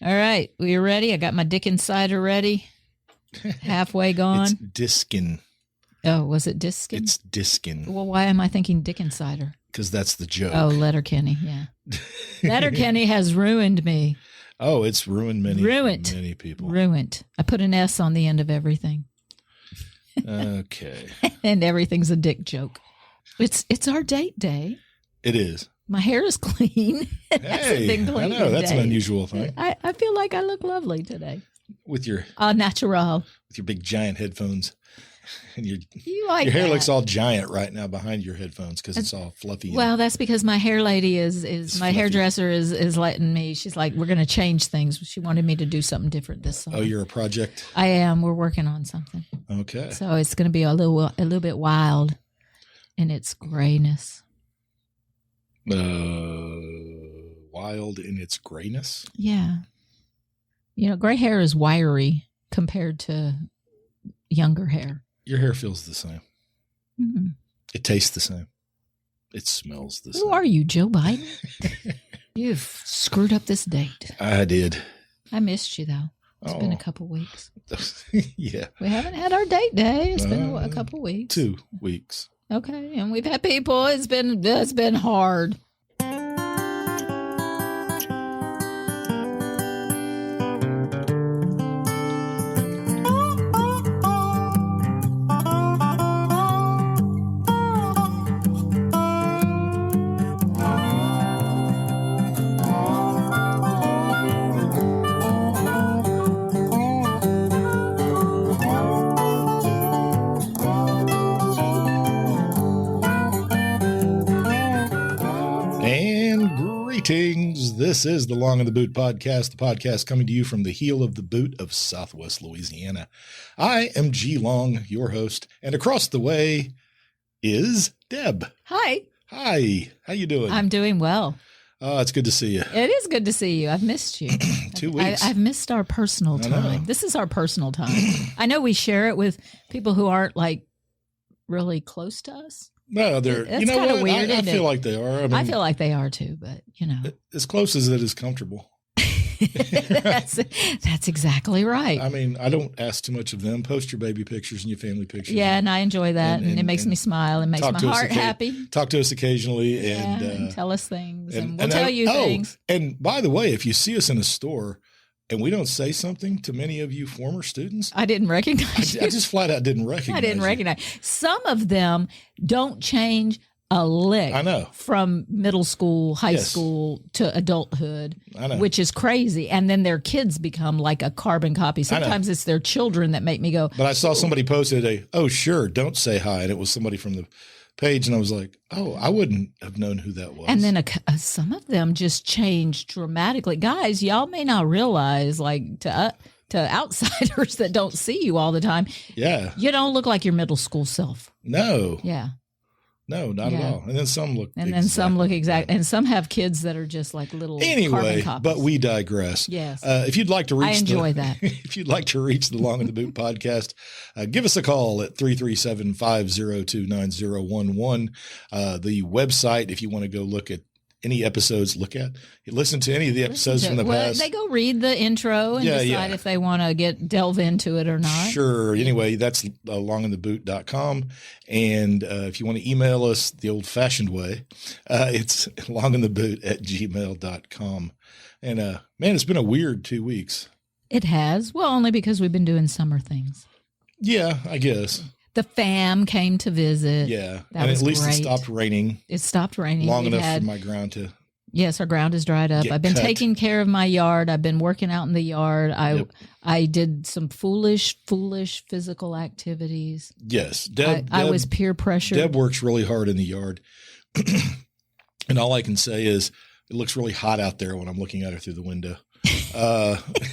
All right. We ready? I got my Dick Insider ready. Halfway gone. It's Diskin. Oh, was it Diskin? It's Diskin. Well, why am I thinking Dick Insider? Because that's the joke. Oh, Letterkenny. Yeah. Letterkenny has ruined me. Oh, it's ruined many people. Ruined. I put an S on the end of everything. Okay. And everything's a dick joke. It's our date day. It is. My hair is clean. It hasn't been clean I know. That's today. an unusual thing. I feel like I look lovely today. With your natural. With your big giant headphones. And your hair that. looks all giant right now behind your headphones because it's all fluffy. Well, that's because my hair lady is my hairdresser is letting me. She's like, we're going to change things. She wanted me to do something different this summer. Oh, you're a project? I am. We're working on something. Okay. So it's going to be a little bit wild in its grayness. Wild in its grayness? Yeah. Gray hair is wiry compared to younger hair. Your hair feels the same. Mm-hmm. It tastes the same. It smells the same. Who are you, Joe Biden? You've screwed up this date. I did. I missed you, though. It's been a couple weeks. Yeah. We haven't had our date day. It's been a couple weeks. 2 weeks. Okay. And we've had people. It's been hard. This is the Long in the Boot podcast, the podcast coming to you from the heel of the boot of Southwest Louisiana. I am G Long, your host, and across the way is Deb. Hi. Hi. How you doing? I'm doing well. It's good to see you. It is good to see you. I've missed you. 2 weeks. I've missed our personal time. This is our personal time. I know we share it with people who aren't like really close to us. No, they're, it's you know kind of what? weird. I feel like they are. I feel like they are too, but as close as it is comfortable. That's exactly right. I mean, I don't ask too much of them. Post your baby pictures and your family pictures. Yeah, and I enjoy that, and it makes me smile and makes my heart happy. Talk to us occasionally and tell us things, and we'll tell you things. And by the way, if you see us in a store and we don't say something to many of you former students, I didn't recognize you. I just flat out didn't recognize I didn't recognize. Some of them don't change a lick. I know. From middle school, high school to adulthood, I know. Which is crazy. And then their kids become like a carbon copy. Sometimes it's their children that make me go. But I saw somebody post today, oh, sure, don't say hi. And it was somebody from the page. And I was like, oh, I wouldn't have known who that was. And then some of them just change dramatically. Guys, y'all may not realize, like to outsiders that don't see you all the time. Yeah. You don't look like your middle school self. No. Yeah. No, not at all. And then some look exact. And some have kids that are just like little carbon copies. But we digress. Yes. If you'd like to reach I enjoy that. If you'd like to reach the Long in the Boot podcast, give us a call at 337-502-9011. The website, if you want to go look at any episodes, listen to any of the episodes from the past. They go read the intro and decide if they want to delve into it or not. Sure. Anyway, that's longintheboot.com. And if you want to email us the old fashioned way, it's longintheboot@gmail.com. And man, it's been a weird 2 weeks. It has. Well, only because we've been doing summer things. Yeah, I guess. The fam came to visit. Yeah. And at least it stopped raining. It stopped raining. Long enough for my ground to. Yes, our ground is dried up. I've been taking care of my yard. I've been working out in the yard. I did some foolish physical activities. Yes. I was peer pressured. Deb works really hard in the yard. And all I can say is it looks really hot out there when I'm looking at her through the window.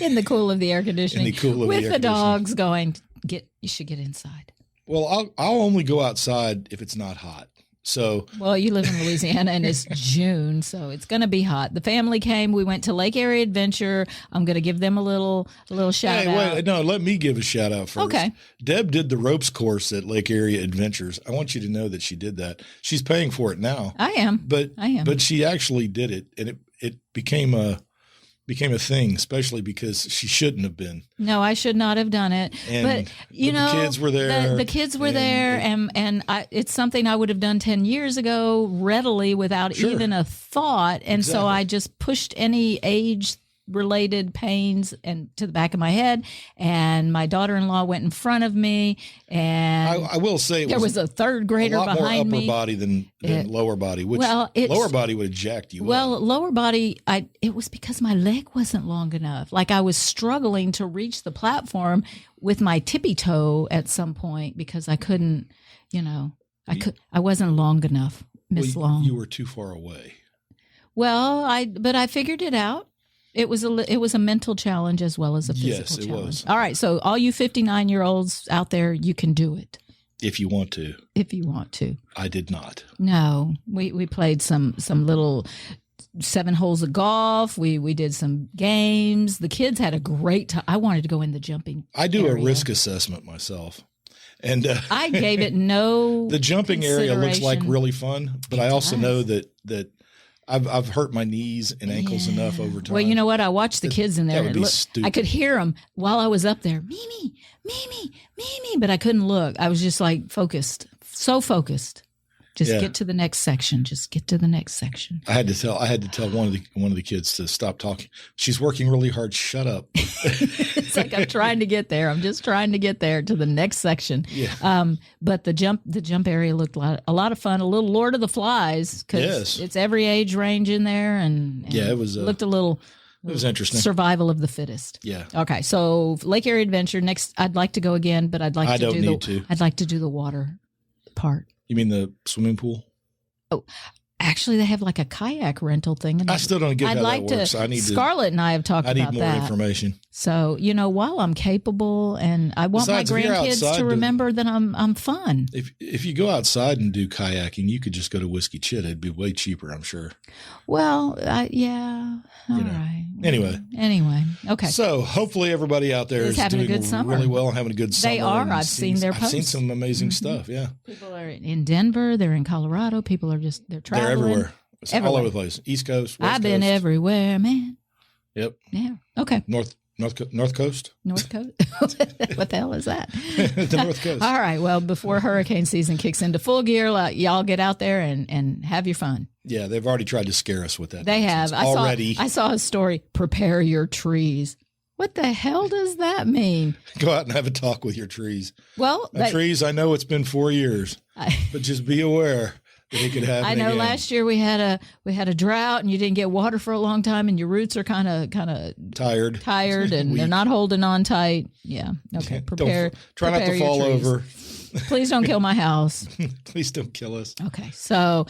In the cool of the air conditioning. With the dogs going, you should get inside. Well, I'll only go outside if it's not hot. So, well, you live in Louisiana and it's June, so it's going to be hot. The family came. We went to Lake Area Adventure. I'm going to give them a little shout out. Wait, no, let me give a shout out first. Okay. Deb did the ropes course at Lake Area Adventures. I want you to know that she did that. She's paying for it now. I am. But she actually did it, and it became became a thing, especially because she shouldn't have been. No, I should not have done it. And but the kids were there. The kids were there, and it's something I would have done 10 years ago readily without even a thought. And so I just pushed any age-related pains and to the back of my head. And my daughter-in-law went in front of me, and I will say there was a third grader behind me. A lot more upper body than lower body. Which lower body would have jacked you. Well, lower body, it was because my leg wasn't long enough. Like I was struggling to reach the platform with my tippy toe at some point because I couldn't. I wasn't long enough, Miss Long. You were too far away. Well, but I figured it out. It was a mental challenge as well as a physical challenge. Yes, it was. All right, so all you 59-year-olds out there, you can do it. If you want to. If you want to. I did not. No, we played some little 7 holes of golf. We did some games. The kids had a great time. I wanted to go in the jumping I do area. A risk assessment myself. And I gave it no The jumping area looks like really fun, but I also know that I've hurt my knees and ankles enough over time. Well, you know what? I watched the kids in there. That would be stupid. I could hear them while I was up there. Mimi, Mimi, Mimi. But I couldn't look. I was just like focused. So focused. Just get to the next section. Just get to the next section. I had to tell one of the kids to stop talking. She's working really hard. Shut up. It's like I'm trying to get there. I'm just trying to get there to the next section. Yeah. But the jump area looked a lot of fun. A little Lord of the Flies because it's every age range in there, and it was looked a little. It was interesting. Survival of the fittest. Yeah. Okay. So Lake Erie Adventure next. I'd like to go again, but I'd like to do the water part. You mean the swimming pool? Oh, actually, they have like a kayak rental thing. And I still don't get how that works. Scarlett and I have talked about that. I need more information. So, while I'm capable and I want my grandkids to remember that I'm fun. If you go outside and do kayaking, you could just go to Whiskey Chit. It'd be way cheaper, I'm sure. Well, yeah. All right. Anyway. Okay. So hopefully everybody out there is having doing a good summer. Really well and having a good summer. They are. I've seen their posts. I've seen some amazing stuff. Yeah. People are in Denver. They're in Colorado. People are they're traveling. They're everywhere. It's all over the place. East Coast, West I've been Coast. Everywhere, man. Yep. Yeah. Okay. North Coast? North Coast? What the hell is that? The North Coast. All right. Well, before hurricane season kicks into full gear, y'all get out there and have your fun. Yeah, they've already tried to scare us with that. They have. I saw a story, prepare your trees. What the hell does that mean? Go out and have a talk with your trees. Well, trees, I know it's been 4 years, but just be aware that it could happen I know again. Last year we had a drought and you didn't get water for a long time and your roots are kind of tired and they're not holding on tight. Yeah. Okay. Try not to fall over. Please don't kill my house. Please don't kill us. Okay. So,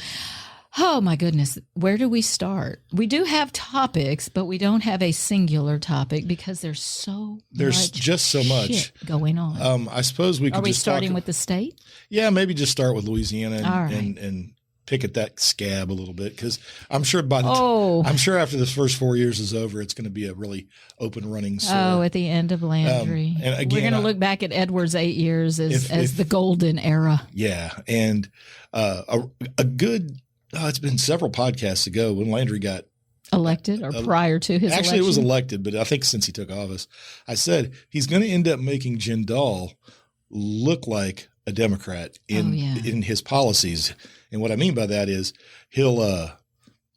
oh my goodness, where do we start? We do have topics, but we don't have a singular topic because there's just so much going on. I suppose we could. Are we starting with the state? Yeah, maybe just start with Louisiana and pick at that scab a little bit because I'm sure I'm sure after this first 4 years is over, it's going to be a really open running sore. Oh, at the end of Landry, and again, we're going to look back at Edward's 8 years as the golden era. Yeah, and a good. It's been several podcasts ago when Landry got elected or prior to his actually election. It was elected, but I think since he took office, I said he's going to end up making Jindal look like a Democrat in his policies. And what I mean by that is he'll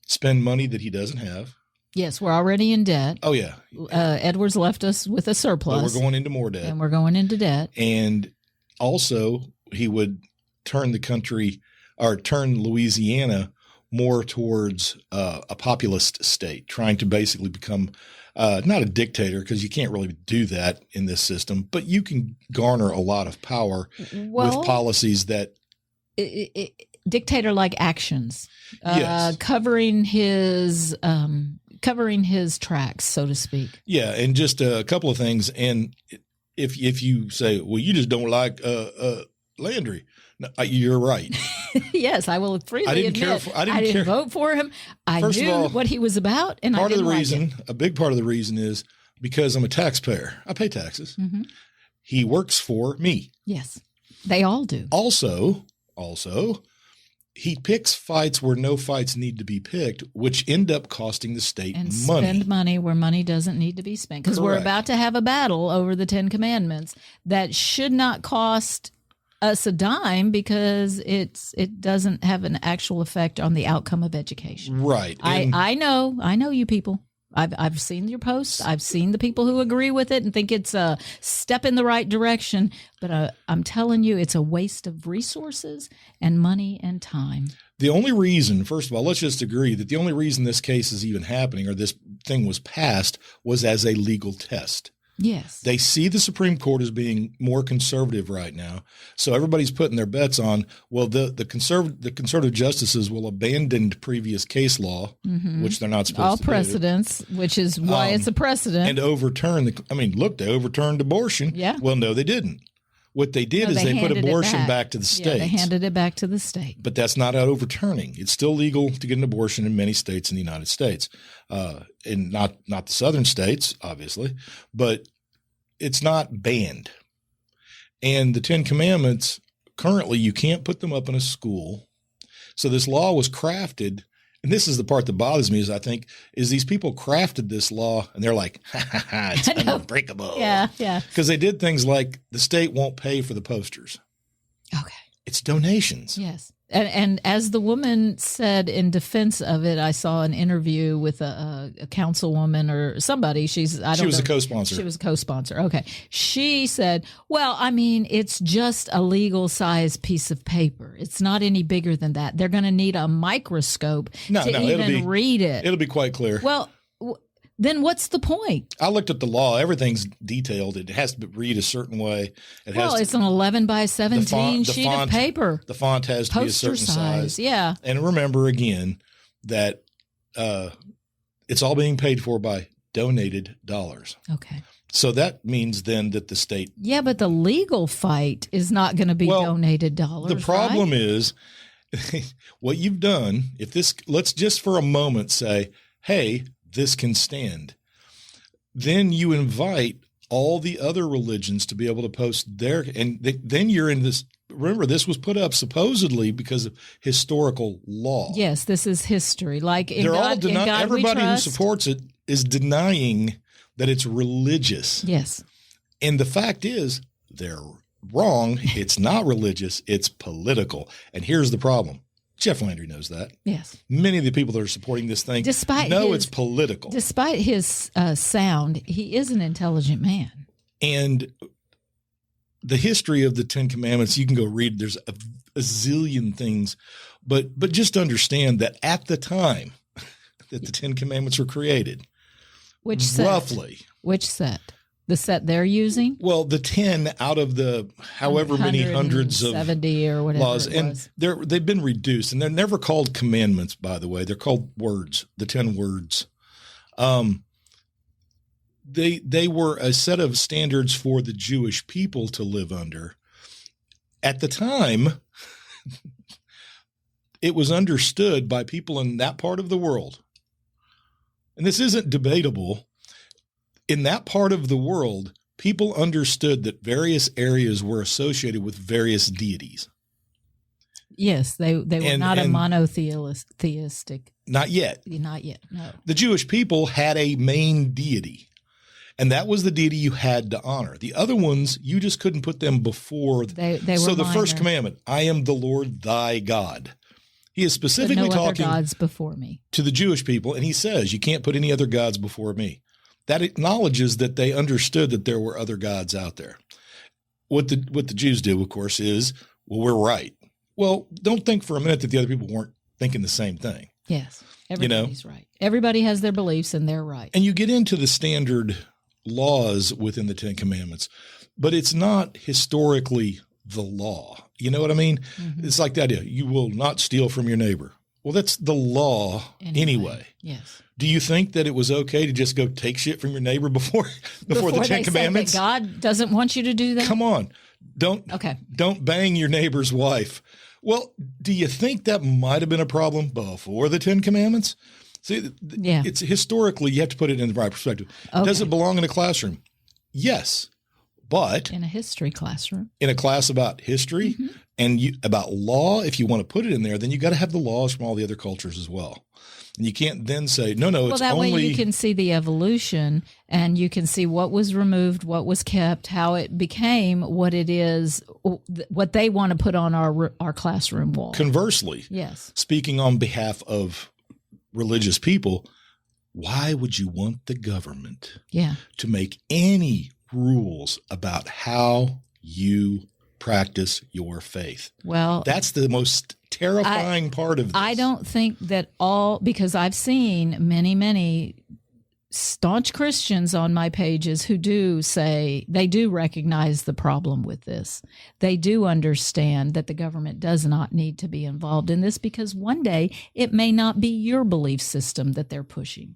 spend money that he doesn't have. Yes, we're already in debt. Oh, yeah. Edwards left us with a surplus. But we're going into more debt. And we're going into debt. And also he would turn Louisiana more towards a populist state, trying to basically become not a dictator, because you can't really do that in this system, but you can garner a lot of power with policies that dictator-like actions, yes. covering his tracks, so to speak. Yeah, and just a couple of things. And if you say, well, you just don't like Landry. No, you're right. Yes, I will freely admit I didn't vote for him. I knew what he was about, and I didn't like it. A big part of the reason is because I'm a taxpayer. I pay taxes. Mm-hmm. He works for me. Yes, they all do. Also, he picks fights where no fights need to be picked, which end up costing the state and money. Spend money where money doesn't need to be spent. Because we're about to have a battle over the 10 Commandments that should not cost us a dime because it doesn't have an actual effect on the outcome of education. Right. I know you people. I've seen your posts. I've seen the people who agree with it and think it's a step in the right direction. But I'm telling you, it's a waste of resources and money and time. The only reason, first of all, let's just agree that the only reason this case is even happening or this thing was passed was as a legal test. Yes. They see the Supreme Court as being more conservative right now. So everybody's putting their bets on, well, the conservative justices will abandon previous case law, which they're not supposed all to precedents, which is why it's a precedent. And overturn they overturned abortion. Yeah. Well, no, they didn't. What they did is they put abortion back to the states. Yeah, they handed it back to the state. But that's not overturning. It's still legal to get an abortion in many states in the United States, and not the southern states, obviously, but it's not banned. And the 10 Commandments, currently you can't put them up in a school. So this law was crafted, and this is the part that bothers me is these people crafted this law and they're like, it's unbreakable. Yeah. Because they did things like the state won't pay for the posters. Okay. It's donations. Yes. And as the woman said in defense of it, I saw an interview with a councilwoman or somebody. She was a co-sponsor. She was a co-sponsor. Okay. She said, well, I mean, it's just a legal size piece of paper. It's not any bigger than that. They're going to need a microscope to even read it. It'll be quite clear. Well, then what's the point? I looked at the law. Everything's detailed. It has to read a certain way. It's an 11 by 17 sheet of paper. The font has to be a certain size. Yeah. And remember again that it's all being paid for by donated dollars. Okay. So that means then that the state. Yeah, but the legal fight is not going to be donated dollars. The problem is what you've done. Let's just for a moment say, hey, this can stand. Then you invite all the other religions to be able to post then you're in this. Remember, this was put up supposedly because of historical law. Yes, this is history. Like everybody who supports it is denying that it's religious. Yes. And the fact is, they're wrong. It's not religious. It's political. And here's the problem. Jeff Landry knows that. Yes. Many of the people that are supporting this thing it's political. Despite his sound, he is an intelligent man. And the history of the 10 Commandments, you can go read. There's a zillion things. But just understand that at the time that the 10 Commandments were created, which set? The set they're using? Well, the 10 out of the however many hundreds of 70 or whatever laws. And they've been reduced, and they're never called commandments, by the way. They're called words, the 10 words. They were a set of standards for the Jewish people to live under. At the time, it was understood by people in that part of the world, and this isn't debatable. In that part of the world, people understood that various areas were associated with various deities. Yes, they were not a monotheistic. Not yet. Not yet, no. The Jewish people had a main deity, and that was the deity you had to honor. The other ones, you just couldn't put them before. They were so the minor. First commandment, I am the Lord thy God. He is specifically talking gods before me to the Jewish people, and he says, you can't put any other gods before me. That acknowledges that they understood that there were other gods out there. What the Jews do, of course, is, well, we're right. Well, don't think for a minute that the other people weren't thinking the same thing. Yes, everybody's right. Everybody has their beliefs and they're right. And you get into the standard laws within the 10 Commandments, but it's not historically the law. You know what I mean? Mm-hmm. It's like the idea, you will not steal from your neighbor. Well, that's the law anyway. Yes. Do you think that it was okay to just go take shit from your neighbor before the 10 Commandments? God doesn't want you to do that? Come on. Don't bang your neighbor's wife. Well, do you think that might have been a problem before the 10 Commandments? See, it's historically, you have to put it in the right perspective. Okay. Does it belong in a classroom? Yes. But in a history classroom, in a class about history and about law, if you want to put it in there, then you got to have the laws from all the other cultures as well. And you can't then say, no, well, it's that only. way you can see the evolution and you can see what was removed, what was kept, how it became what it is, what they want to put on our classroom wall. Conversely, yes, speaking on behalf of religious people, why would you want the government to make any rules about how you practice your faith? Well, that's the most terrifying part of this. I don't think that because I've seen many staunch Christians on my pages who do say they do recognize the problem with this. They do understand that the government does not need to be involved in this because one day it may not be your belief system that they're pushing.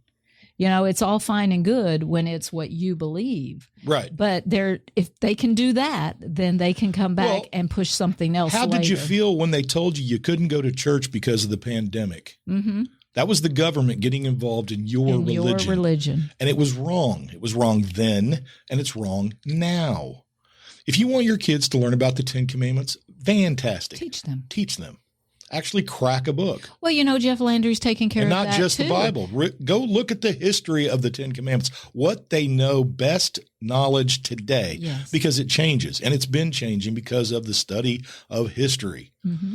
You know, it's all fine and good when it's what you believe. Right. But if they can do that, then they can come back and push something else How later. did you feel when they told you couldn't go to church because of the pandemic? Mm-hmm. That was the government getting involved in your religion. And it was wrong. It was wrong then, and it's wrong now. If you want your kids to learn about the 10 Commandments, fantastic. Teach them. Actually crack a book. Well, you know, Jeff Landry's taking care of that, and not just too. The Bible. Go look at the history of the 10 Commandments, what they know best knowledge today, because it changes, and it's been changing because of the study of history. Mm-hmm.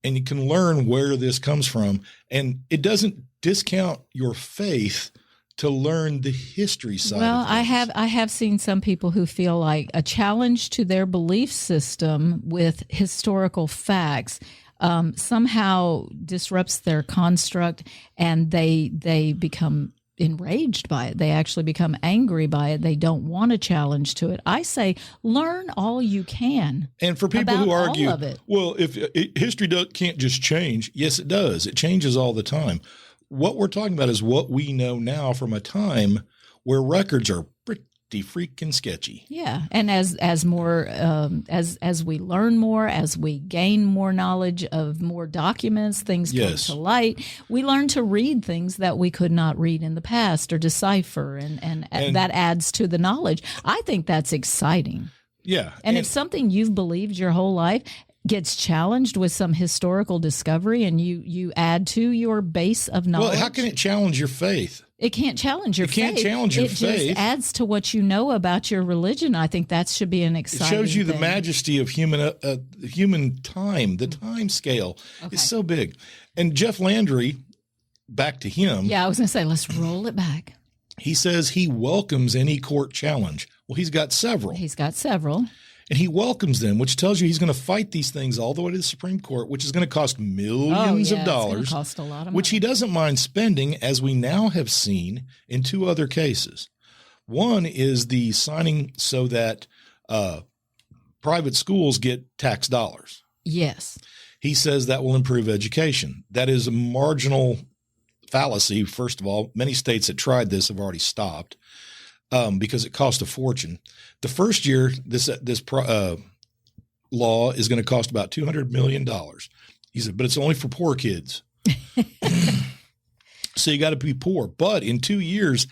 And you can learn where this comes from, and it doesn't discount your faith to learn the history side. Well, of things. I have seen some people who feel like a challenge to their belief system with historical facts somehow disrupts their construct, and they become enraged by it. They actually become angry by it. They don't want a challenge to it. I say, learn all you can. And for people who argue, well, if history can't just change, yes, it does. It changes all the time. What we're talking about is what we know now from a time where records are pretty freaking sketchy. Yeah, and as more as we learn more, as we gain more knowledge of more documents, things come to light. We learn to read things that we could not read in the past or decipher, and that adds to the knowledge. I think that's exciting. Yeah, and if something you've believed your whole life gets challenged with some historical discovery, and you add to your base of knowledge. Well, how can it challenge your faith? It can't challenge your faith. It can't challenge your faith. It just adds to what you know about your religion. I think that should be an exciting It shows you thing. the majesty of human time. The time scale is so big. And Jeff Landry, back to him. Yeah, I was going to say, let's roll it back. He says he welcomes any court challenge. Well, he's got several. And he welcomes them, which tells you he's going to fight these things all the way to the Supreme Court, which is going to cost millions of dollars, it's going to cost a lot of money. which he doesn't mind spending, as we now have seen in two other cases. One is the signing so that private schools get tax dollars. Yes. He says that will improve education. That is a marginal fallacy, first of all. Many states that tried this have already stopped. Because it cost a fortune. The first year, this law is going to cost about $200 million. He said, but it's only for poor kids. So you got to be poor. But in 2 years,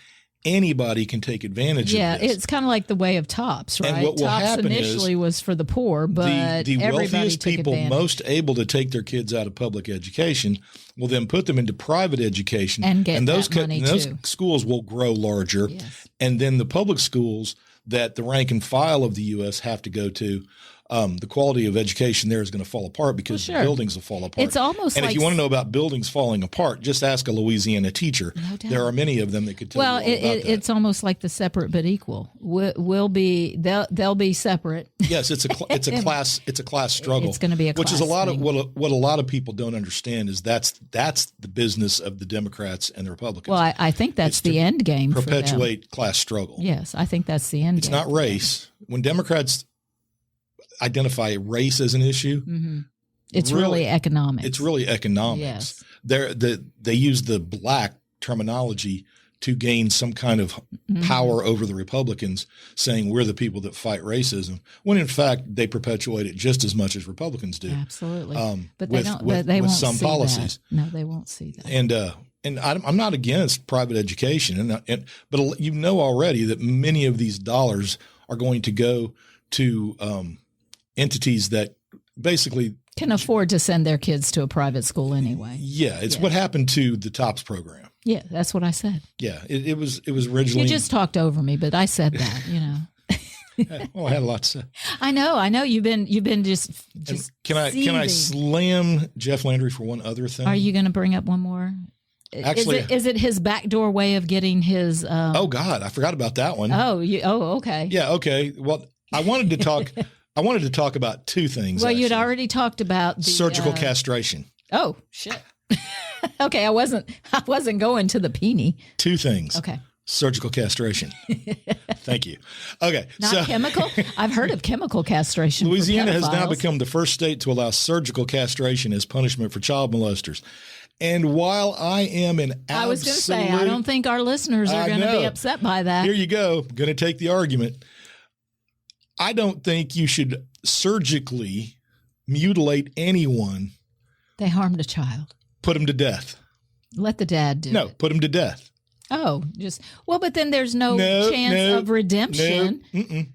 anybody can take advantage of this. Yeah, it's kind of like the way of TOPS, right? And what will TOPS happen initially was for the poor, but the everybody wealthiest took people advantage. most able to take their kids out of public education will then put them into private education. And get those that money those too. schools will grow larger. Yes. And then the public schools that the rank and file of the U.S. have to go to, the quality of education there is going to fall apart because the buildings will fall apart. It's almost and like, if you want to know about buildings falling apart, just ask a Louisiana teacher. No doubt. There are many of them that could tell you all about that. It's almost like the separate but equal. They'll be separate. Yes, it's a class struggle. It's going to be a class which is a lot thing. of what a lot of people don't understand is that's the business of the Democrats and the Republicans. Well, I think that's the end game. Perpetuate for them. class struggle. Yes, I think that's the end. It's game not race. When Democrats identify race as an issue, it's really economics. It's really economics. Yes. They use the black terminology to gain some kind of power over the Republicans, saying we're the people that fight racism, when in fact they perpetuate it just as much as Republicans do. Absolutely. But with, they don't. with, they with won't some see policies. That. No, they won't see that. And I'm not against private education, but you know already that many of these dollars are going to go to entities that basically can afford to send their kids to a private school anyway. Yeah, it's what happened to the TOPS program. Yeah, that's what I said. Yeah, it was originally. You just talked over me, but I said that, you know. Well, I had a lot to say. I know. You've been just can I slam Jeff Landry for one other thing? Are you going to bring up one more? Actually, is it his backdoor way of getting his? Oh God, I forgot about that one. Okay. Yeah. Okay. Well, I wanted to talk. I wanted to talk about two things. Well, you'd already talked about the, surgical castration. Oh shit. Okay, I wasn't going to the peenie. Two things. Okay. Surgical castration. Thank you. Okay. Not chemical? I've heard of chemical castration. Louisiana has now become the first state to allow surgical castration as punishment for child molesters. And while I am an absolute... I was going to say, I don't think our listeners are going to be upset by that. Here you go. Going to take the argument. I don't think you should surgically mutilate anyone. They harmed a child. Put them to death. Let the dad do it. No, put them to death. Oh, but then there's no chance of redemption.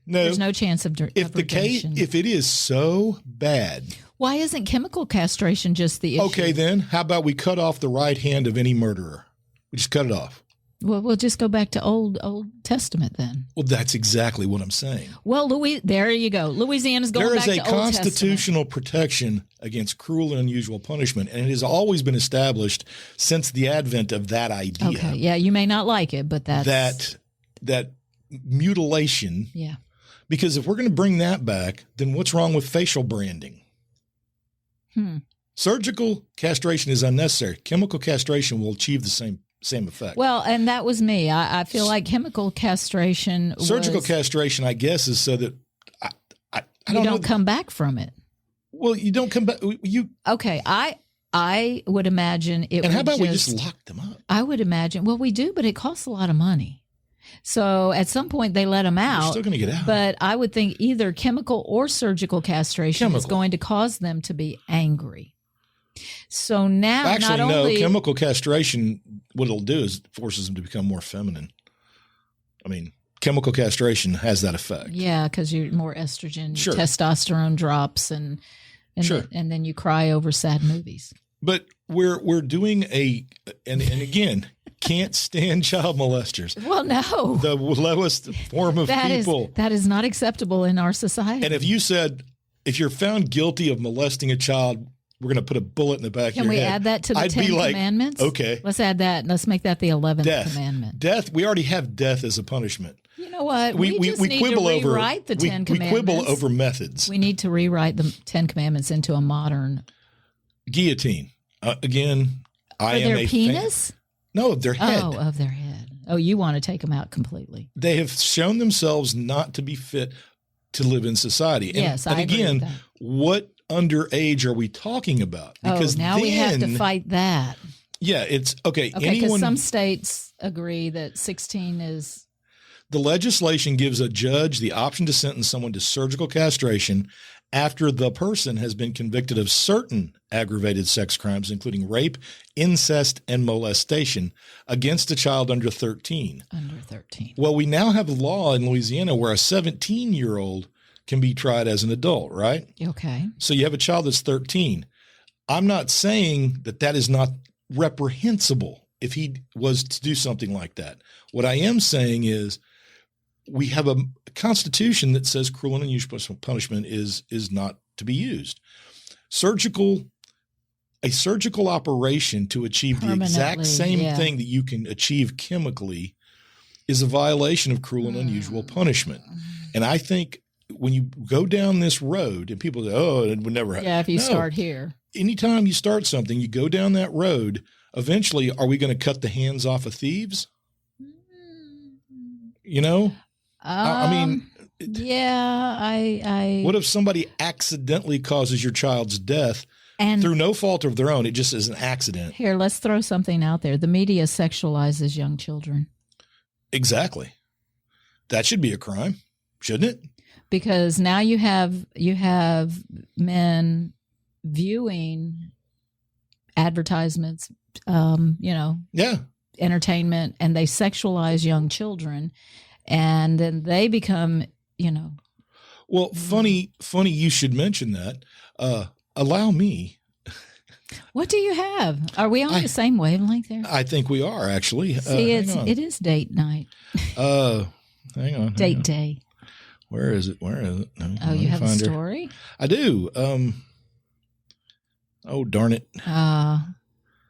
No. There's no chance of redemption. If it is so bad. Why isn't chemical castration just the issue? Okay, then how about we cut off the right hand of any murderer? We just cut it off. Well, we'll just go back to Old Testament then. Well, that's exactly what I'm saying. Well, there you go. Louisiana's going back to Old Testament. There is a constitutional protection against cruel and unusual punishment, and it has always been established since the advent of that idea. Okay, yeah, you may not like it, but that's... That mutilation. Yeah. Because if we're going to bring that back, then what's wrong with facial branding? Surgical castration is unnecessary. Chemical castration will achieve the same effect. Well, and that was me. I feel like chemical castration surgical castration, I guess, is so that I don't come back from it. Well, you don't come back. Okay, I would imagine it. And how about we just lock them up? I would imagine. Well, we do, but it costs a lot of money. So at some point they let them out. They're still going to get out. But I would think either chemical or surgical castration is going to cause them to be angry. So now, actually, chemical castration, what it'll do is forces them to become more feminine. I mean, chemical castration has that effect. Yeah, because you're more estrogen, testosterone drops, and then you cry over sad movies. But we're doing and again, can't stand child molesters. Well, no, the lowest form of people. That is not acceptable in our society. And if you're found guilty of molesting a child, we're going to put a bullet in the back of your head. Can we add that to the 10 Commandments? Okay. Let's add that. Let's make that the 11th commandment. Death. We already have death as a punishment. You know what? We need to rewrite the 10 Commandments. We quibble over methods. We need to rewrite the 10 Commandments into a modern. Guillotine. Again, I am their penis? No, of their head. Oh, of their head. Oh, you want to take them out completely. They have shown themselves not to be fit to live in society. Yes, I agree with that. What underage are we talking about? Because now we have to fight that. Yeah, it's okay. Okay, because some states agree that 16 is. The legislation gives a judge the option to sentence someone to surgical castration after the person has been convicted of certain aggravated sex crimes, including rape, incest, and molestation against a child under 13. Under 13. Well, we now have a law in Louisiana where a 17-year-old can be tried as an adult, right? Okay. So you have a child that's 13. I'm not saying that is not reprehensible if he was to do something like that. What I am saying is we have a constitution that says cruel and unusual punishment is not to be used. A surgical operation to achieve the exact same thing that you can achieve chemically is a violation of cruel and unusual punishment. And I think when you go down this road and people say, oh, it would never happen. Yeah, if you start here. Anytime you start something, you go down that road, eventually are we going to cut the hands off of thieves? You know? I mean, I. What if somebody accidentally causes your child's death and through no fault of their own? It just is an accident. Here, let's throw something out there. The media sexualizes young children. Exactly. That should be a crime, shouldn't it? Because now you have men viewing advertisements, entertainment, and they sexualize young children. And then they become, Well, funny you should mention that. Allow me. What do you have? Are we on the same wavelength there? I think we are, actually. See, it is date night. Hang on. Date day. Where is it? Oh, you have a story? I do. Oh, darn it.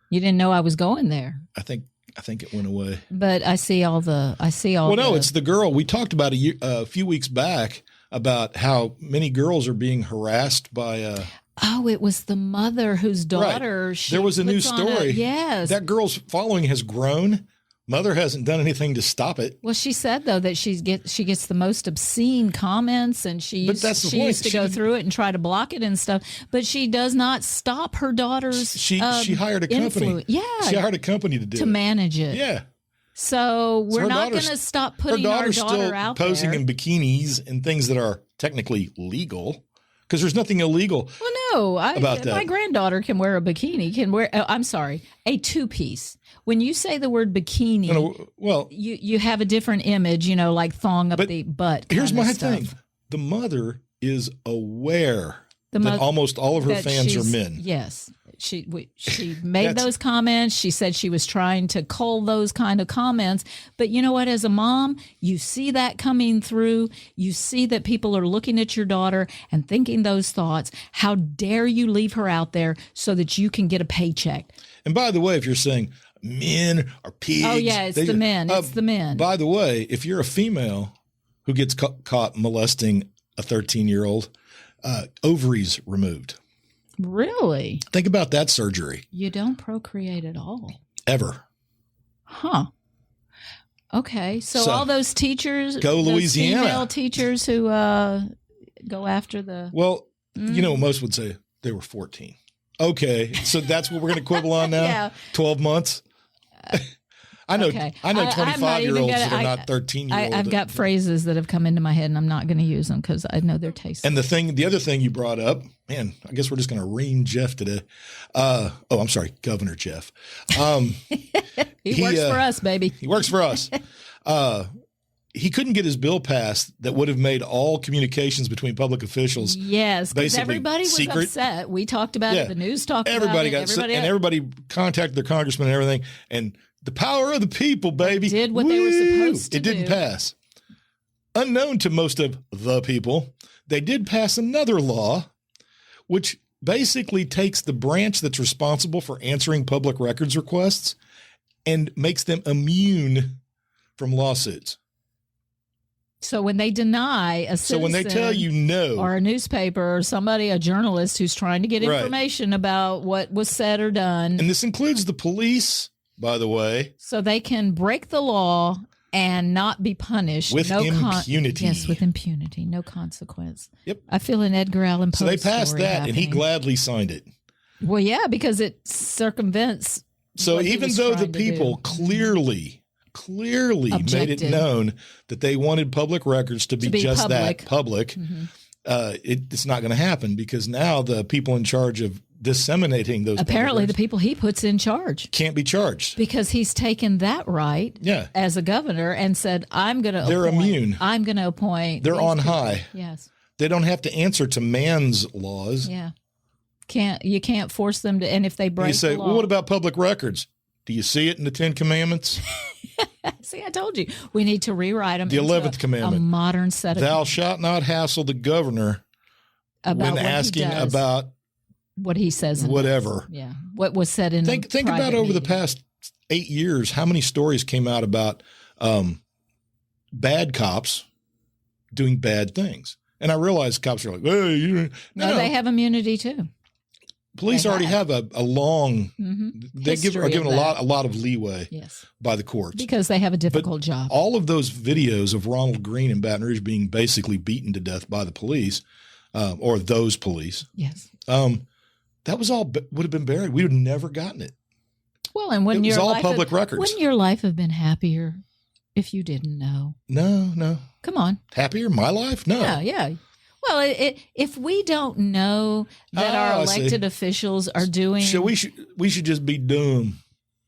You didn't know I was going there. I think it went away. But I see all. Well, no, it's the girl. We talked about a few weeks back about how many girls are being harassed by. Oh, it was the mother whose daughter. Right. There was a new story. Yes, that girl's following has grown. Mother hasn't done anything to stop it. Well, she said though that she gets the most obscene comments, and she used to go through it and try to block it and stuff. But she does not stop her daughter's. She hired a company. Yeah, she hired a company to manage it. Yeah. So we're not going to stop putting our daughter still out there. Posing in bikinis and things that are technically legal, because there's nothing illegal. Well, no, about that. My granddaughter can wear a bikini. I'm sorry, a two-piece. When you say the word bikini, well, you have a different image, like thong up the butt. Here's my thing: the mother is aware that almost all of her fans are men. Yes. She made those comments. She said she was trying to cull those kind of comments. But you know what? As a mom, you see that coming through. You see that people are looking at your daughter and thinking those thoughts. How dare you leave her out there so that you can get a paycheck? And by the way, if you're saying men are pigs. Oh, yeah, it's the men. It's the men. By the way, if you're a female who gets caught molesting a 13-year-old, ovaries removed. Really? Think about that surgery. You don't procreate at all. Ever. Huh. Okay. So all those teachers, go Louisiana. Female teachers who go after the. Well, most would say they were 14. Okay. So that's what we're going to quibble on now? Yeah. 12 months? I know 25-year-olds that are not 13-year-olds. I've got phrases that have come into my head, and I'm not going to use them because I know their taste. And the other thing you brought up, man, I guess we're just going to ream Jeff today. I'm sorry, Governor Jeff. He works for us, baby. He works for us. He couldn't get his bill passed that would have made all communications between public officials. Yes, because everybody was secret. Upset. We talked about it. The news talked about it. Everybody contacted their congressman and everything. And the power of the people, baby. They did what they were supposed to do. It didn't pass. Unknown to most of the people, they did pass another law, which basically takes the branch that's responsible for answering public records requests and makes them immune from lawsuits. So when they deny a citizen, when they tell you no, or a newspaper or a journalist who's trying to get information about what was said or done. And this includes the police, by the way. So they can break the law and not be punished. With impunity. Yes, with impunity. No consequence. Yep. I feel an Edgar Allan Poe So they passed that happening. And he gladly signed it. Well, yeah, because it circumvents. So even though the people clearly made it known that they wanted public records to be just public. That public, it's not going to happen because now the people in charge of disseminating those apparently the people he puts in charge can't be charged because he's taken that right as a governor and said, they're immune. I'm going to appoint. They're on high. Yes. They don't have to answer to man's laws. Yeah. You can't force them to. And if they break the law. Well, what about public records? Do you see it in the 10 Commandments? See, I told you. We need to rewrite them. The 11th commandment. A modern set of. Thou shalt not hassle the governor when asking about what he says. Whatever. Yeah. What was said in Think about over the past 8 years, how many stories came out about bad cops doing bad things. And I realize cops are like, hey, no, they have immunity too. Police already have a long. They are given a lot of leeway by the courts because they have a difficult job. All of those videos of Ronald Green in Baton Rouge being basically beaten to death by the police, or those police. Yes, that was all would have been buried. We would have never gotten it. Well, and it was all public records. Wouldn't your life have been happier if you didn't know? No. Come on, happier? My life? No. Yeah. Well, if we don't know that our elected officials are doing, we should just be doomed.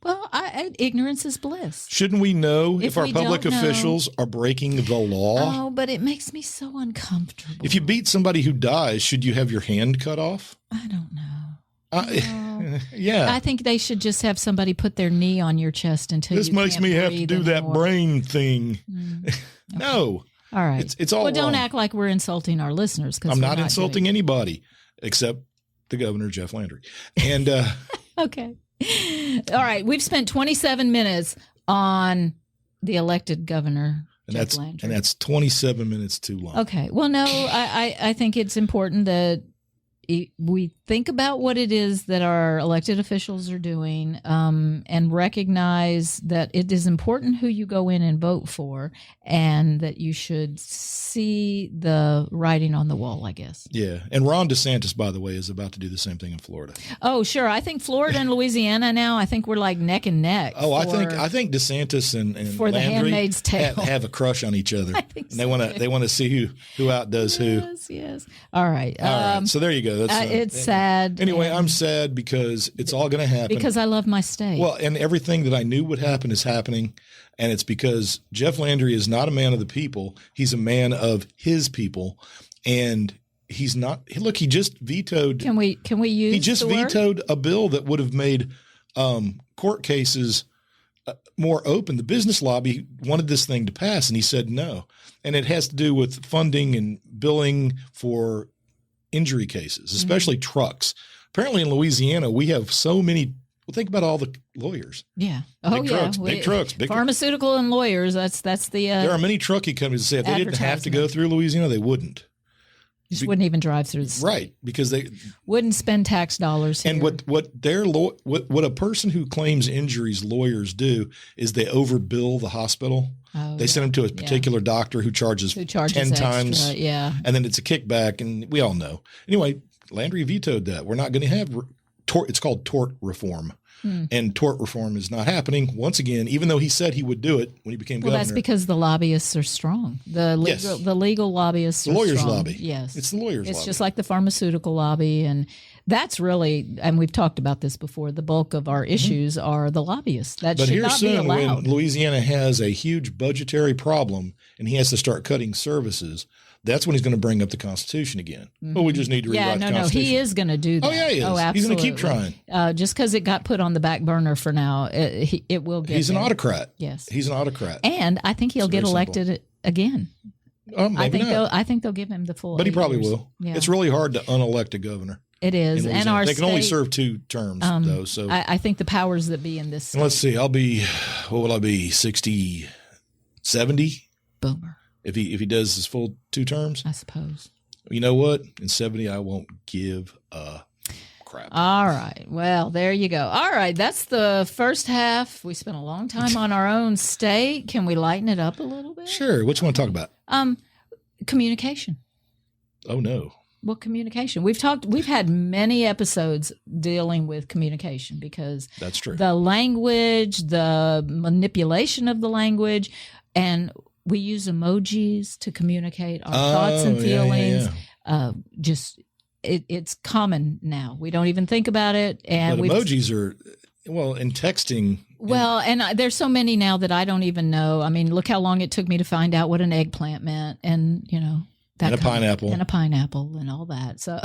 Well, ignorance is bliss. Shouldn't we know if our we public don't know- officials are breaking the law? Oh, but it makes me so uncomfortable. If you beat somebody who dies, should you have your hand cut off? I don't know. Yeah. I think they should just have somebody put their knee on your chest until This you makes can't me have to breathe do that anymore. brain thing. Okay. No. All right. It's all well, don't wrong. act like we're insulting our listeners. I'm not insulting anybody except the governor, Jeff Landry. And Okay. All right. We've spent 27 minutes on the elected governor, Jeff Landry. and that's 27 minutes too long. Okay. Well, no, I think it's important that we think about what it is that our elected officials are doing, and recognize that it is important who you go in and vote for, and that you should see the writing on the wall, I guess. Yeah. And Ron DeSantis, by the way, is about to do the same thing in Florida. Oh, sure. I think Florida and Louisiana now, I think we're like neck and neck. Oh, I think DeSantis and for the Landry Handmaid's Tale have a crush on each other. I think and so, they want to see who outdoes who. Yes. All right. All right. So there you go. That's it's sad. Anyway, I'm sad because it's all going to happen. Because I love my state. Well, and everything that I knew would happen is happening. And it's because Jeff Landry is not a man of the people. He's a man of his people. And he's not – look, he just vetoed – Can we use He just the word? vetoed a bill that would have made court cases more open. The business lobby wanted this thing to pass, and he said no. And it has to do with funding and billing for injury cases, especially trucks. Apparently in Louisiana, we have so many. Well, think about all the lawyers. Yeah. Big trucks, big trucks. Pharmaceutical and lawyers. That's the. There are many trucking companies that say if they didn't have to go through Louisiana, they wouldn't. Just wouldn't even drive through the state. Right, because they wouldn't spend tax dollars here. And what a person who claims injuries lawyers do is they overbill the hospital. They send them to a particular doctor who charges 10 extra, times. Yeah. And then it's a kickback, and we all know. Anyway, Landry vetoed that. We're not going to have tort. It's called tort reform. And tort reform is not happening. Once again, even though he said he would do it when he became governor. Well, that's because the lobbyists are strong. The legal lobbyists are strong. The lawyers' lobby. Yes. It's the lawyers' lobby. It's just like the pharmaceutical lobby. And that's really, and we've talked about this before, the bulk of our issues are the lobbyists. That should not be allowed. But here soon, when Louisiana has a huge budgetary problem and he has to start cutting services, that's when he's going to bring up the Constitution again. Well, we just need to rewrite the Constitution. He is going to do that. Oh, yeah, he is. Oh, absolutely. He's going to keep trying. Just because it got put on the back burner for now, it will get He's an there. autocrat. Yes. He's an autocrat. And I think he'll get elected again. Maybe not. I think they'll give him the full. But he probably will. Yeah. It's really hard to unelect a governor. It is. And our they can only serve 2 terms, though. So I think the powers that be in this state. Let's see. What will I be? 60, 70? Boomer. If he does his full 2 terms? I suppose. You know what? In 70, I won't give a crap. All right. Well, there you go. All right. That's the first half. We spent a long time on our own state. Can we lighten it up a little bit? Sure. What you want to talk about? Communication. Oh, no. Well, communication. We've had many episodes dealing with communication because that's true. The language, the manipulation of the language, and we use emojis to communicate our thoughts and feelings. Yeah. It's common now. We don't even think about it. And but emojis are, in texting. Well, and there's so many now that I don't even know. I mean, look how long it took me to find out what an eggplant meant, and and a pineapple. And a pineapple and all that. So.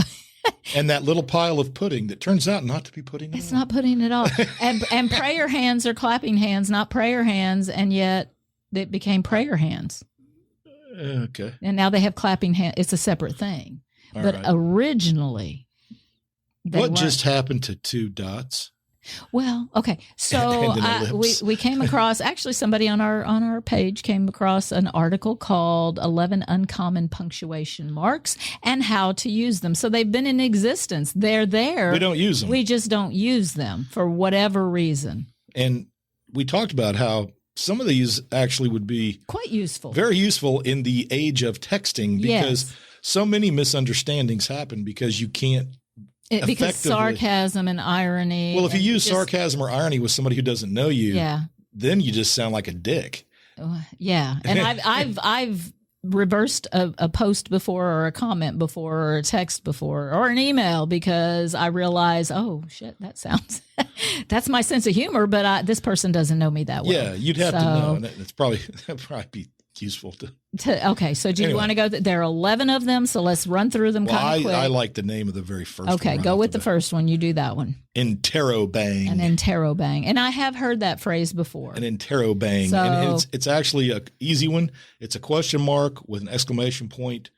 And that little pile of pudding that turns out not to be pudding. It's not pudding at all. and prayer hands are clapping hands, not prayer hands, and yet it became prayer hands. Okay. And now they have clapping hands. It's a separate thing. But originally, what just happened to 2 dots? Well, okay. So we came across, actually somebody on our page came across an article called 11 Uncommon Punctuation Marks and How to Use Them. So they've been in existence. They're there. We don't use them. We just don't use them for whatever reason. And we talked about how some of these actually would be quite useful. Very useful in the age of texting because so many misunderstandings happen because you can't. Because sarcasm and irony. Well, if you use sarcasm or irony with somebody who doesn't know you, then you just sound like a dick. Yeah, and I've reversed a post before, or a comment before, or a text before, or an email, because I realize, oh shit, that sounds, that's my sense of humor, but this person doesn't know me that well. Yeah, you'd have to know. And that'd probably be useful to. Okay, so do you want to go? There are 11 of them, so let's run through them kind of quick. I like the name of the very first one. Okay, go with the first one. You do that one. Interrobang. An interrobang. And I have heard that phrase before. An interrobang. So, and it's actually an easy one. It's a question mark with an exclamation point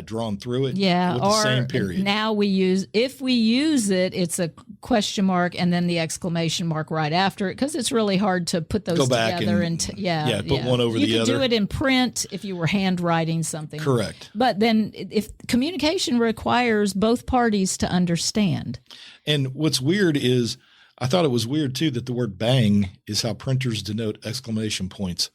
drawn through it. Yeah. With the same period. Now if we use it, it's a question mark and then the exclamation mark right after it, because it's really hard to put those together. Put one over the other. You could do it in print if you were handwriting something. Correct. But then if communication requires both parties to understand. And what's weird is, I thought it was weird too that the word bang is how printers denote exclamation points.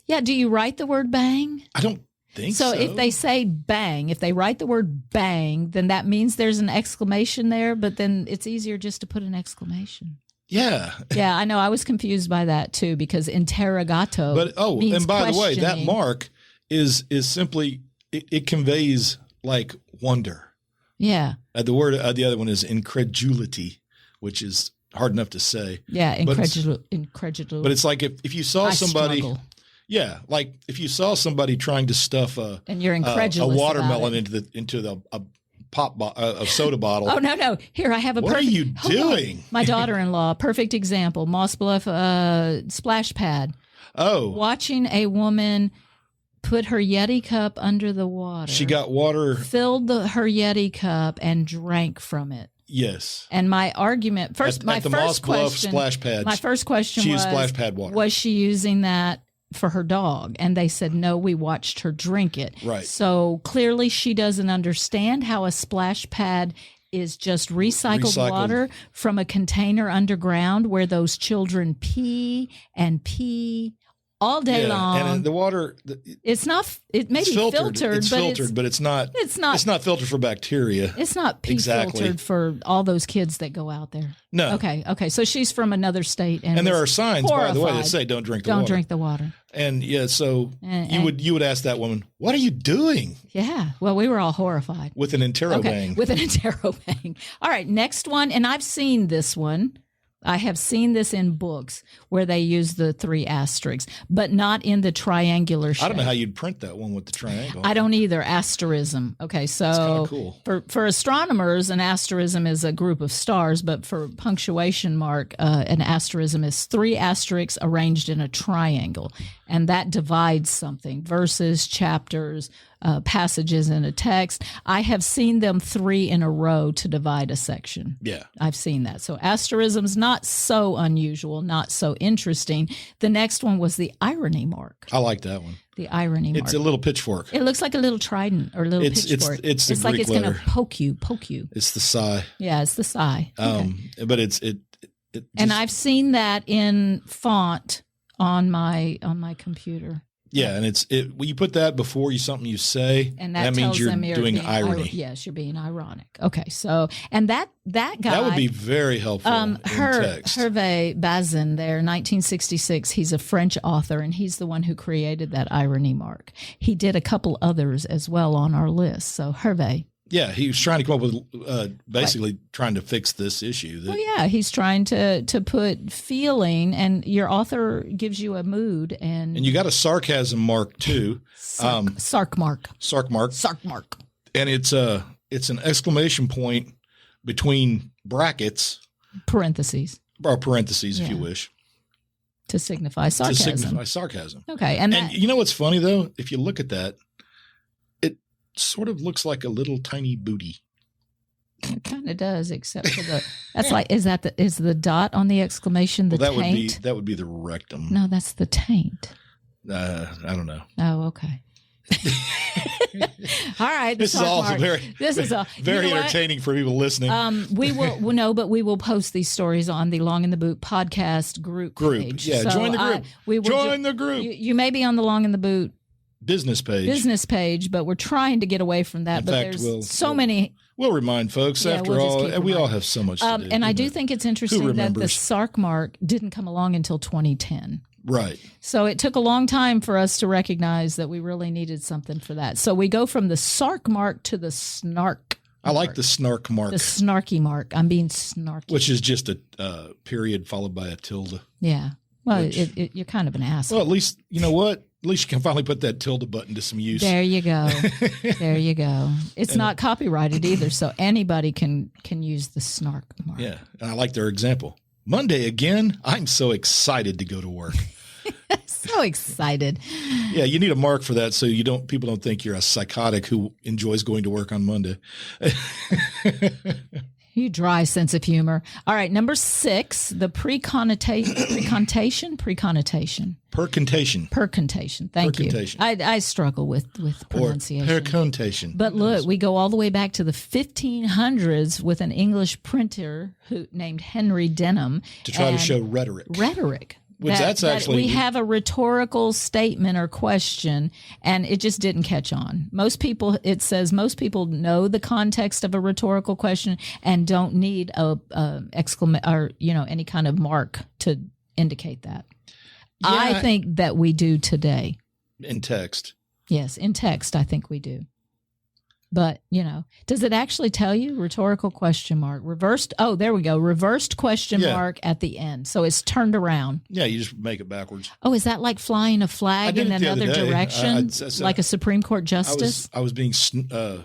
Yeah, do you write the word bang? I don't think so. So if they say bang, if they write the word bang, then that means there's an exclamation there, but then it's easier just to put an exclamation. Yeah. Yeah, I know. I was confused by that too, because interrogato. But and by the way, that mark is simply it conveys wonder. Yeah. The other one is incredulity, which is hard enough to say. Yeah, incredulity. But it's like if you saw somebody. Struggle. Yeah, like if you saw somebody trying to stuff a watermelon into a soda bottle. Oh no! Here I have a. What are you doing? My daughter-in-law, perfect example. Moss Bluff splash pad. Oh, watching a woman put her Yeti cup under the water. She got water, filled her Yeti cup, and drank from it. Yes. And my argument first, my first question, splash pad. My first question she used splash pad water. Was she using that for her dog? And they said, no, we watched her drink it. Right. So clearly she doesn't understand how a splash pad is just recycled water from a container underground where those children pee all day long. And the water, it's not. It may be filtered. It's filtered, but it's not. It's not filtered for bacteria. It's not filtered for all those kids that go out there. No. Okay. So she's from another state, and there are signs, by the way, that say "Don't drink the water." Don't drink the water. And so you would ask that woman, "What are you doing?" Yeah. Well, we were all horrified. With an interrobang. Okay. With an interrobang. All right. Next one, and I've seen this one. I have seen this in books where they use the 3 asterisks, but not in the triangular shape. I don't know how you'd print that one with the triangle. I don't either. Asterism. Okay, so that's kind of cool. For astronomers, an asterism is a group of stars, but for punctuation mark, an asterism is 3 asterisks arranged in a triangle, and that divides something. Verses, chapters, passages in a text. I have seen them 3 in a row to divide a section. Yeah. I've seen that. So asterism's not so unusual, not so interesting. The next one was the irony mark. I like that one. The irony mark. It's a little pitchfork. It looks like a little trident or a little pitchfork. It's like Greek it's going to poke you. It's the psi. Yeah, it's the psi. Okay. But it and I've seen that in font on my computer. Yeah, and when you put that before something you say, and that means you're doing irony. Yes, you're being ironic. Okay, so and that guy that would be very helpful. In text. Hervé Bazin, there, 1966. He's a French author, and he's the one who created that irony mark. He did a couple others as well on our list. So Hervé. Yeah, he was trying to come up with basically trying to fix this issue. He's trying to put feeling, and your author gives you a mood, and you got a sarcasm mark too. Sarc mark. And it's an exclamation point between brackets, parentheses, if you wish, to signify sarcasm. Okay, and you know what's funny though? If you look at that, sort of looks like a little tiny booty. It kind of does, except for is the dot on the exclamation the taint? That would be the rectum. No, that's the taint. I don't know. Oh, okay. All right. This is also very entertaining for people listening. We will post these stories on the Long in the Boot podcast group page. Yeah, so, join the group. Join the group. You may be on the Long in the Boot business page, but we're trying to get away from that. Many. We'll remind folks. After all, we all have so much to do. And I do think it's interesting that the Sarc mark didn't come along until 2010. Right. So it took a long time for us to recognize that we really needed something for that. So we go from the sark mark to the snark. I like the snark mark. The snarky mark. I'm being snarky. Which is just a period followed by a tilde. Yeah. Well, you're kind of an asshole. Well, at least, you know what? At least you can finally put that tilde button to some use. There you go. There you go. It's not copyrighted either, so anybody can use the snark mark. Yeah. And I like their example. Monday again, I'm so excited to go to work. So excited. Yeah, you need a mark for that so people don't think you're a psychotic who enjoys going to work on Monday. You dry sense of humor. All right, number 6, the preconnotation. Thank you. I struggle with pronunciation. Or percontation. But look, we go all the way back to the 1500s with an English printer named Henry Denham to try to show rhetoric. Which we have a rhetorical statement or question, and it just didn't catch on. It says most people know the context of a rhetorical question and don't need any kind of mark to indicate that. Yeah, I think that we do today. In text. Yes, in text, I think we do. But, does it actually tell you rhetorical question mark? Reversed? Oh, there we go. Reversed question mark at the end. So it's turned around. Yeah, you just make it backwards. Oh, is that like flying a flag in another direction? Like a Supreme Court justice? I was being snarky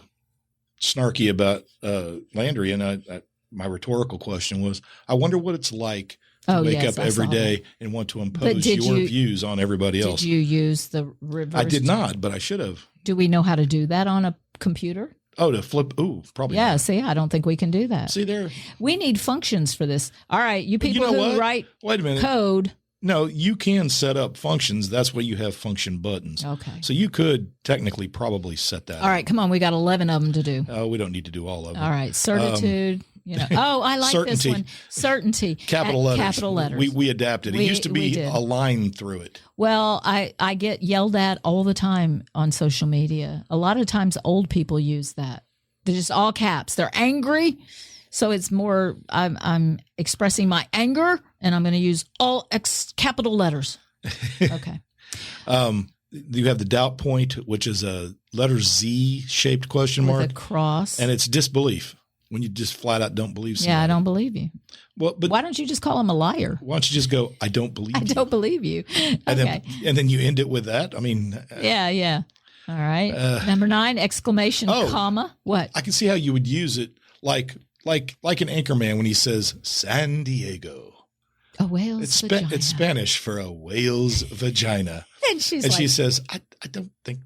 about Landry, and my rhetorical question was, I wonder what it's like to wake up every day and want to impose your views on everybody else. Did you use the reverse? I did not, but I should have. Do we know how to do that on a computer? Oh, to flip. Ooh, probably. Yeah, not. See, I don't think we can do that. See there. We need functions for this. All right, you people who write code. No, you can set up functions. That's why you have function buttons. Okay. So you could technically probably set that up. All right, come on. We got 11 of them to do. Oh, we don't need to do all of them. All right. Certitude. I like certainty. This one. Certainty. Capital letters. Capital letters. We adapted. It used to be a line through it. Well, I get yelled at all the time on social media. A lot of times old people use that. They're just all caps. They're angry. So it's more, I'm expressing my anger, and I'm going to use all capital letters. Okay. You have the doubt point, which is a letter Z-shaped question mark. With a cross. And it's disbelief. When you just flat out don't believe somebody. Yeah, I don't believe you. Well, but why don't you just call him a liar? Why don't you just go, I don't believe you. I don't believe you. Okay. And then you end it with that. I mean. Yeah. All right. Number 9, exclamation, comma. What? I can see how you would use it like an anchorman when he says San Diego. A whale's vagina. It's Spanish for a whale's vagina. And she says, I don't think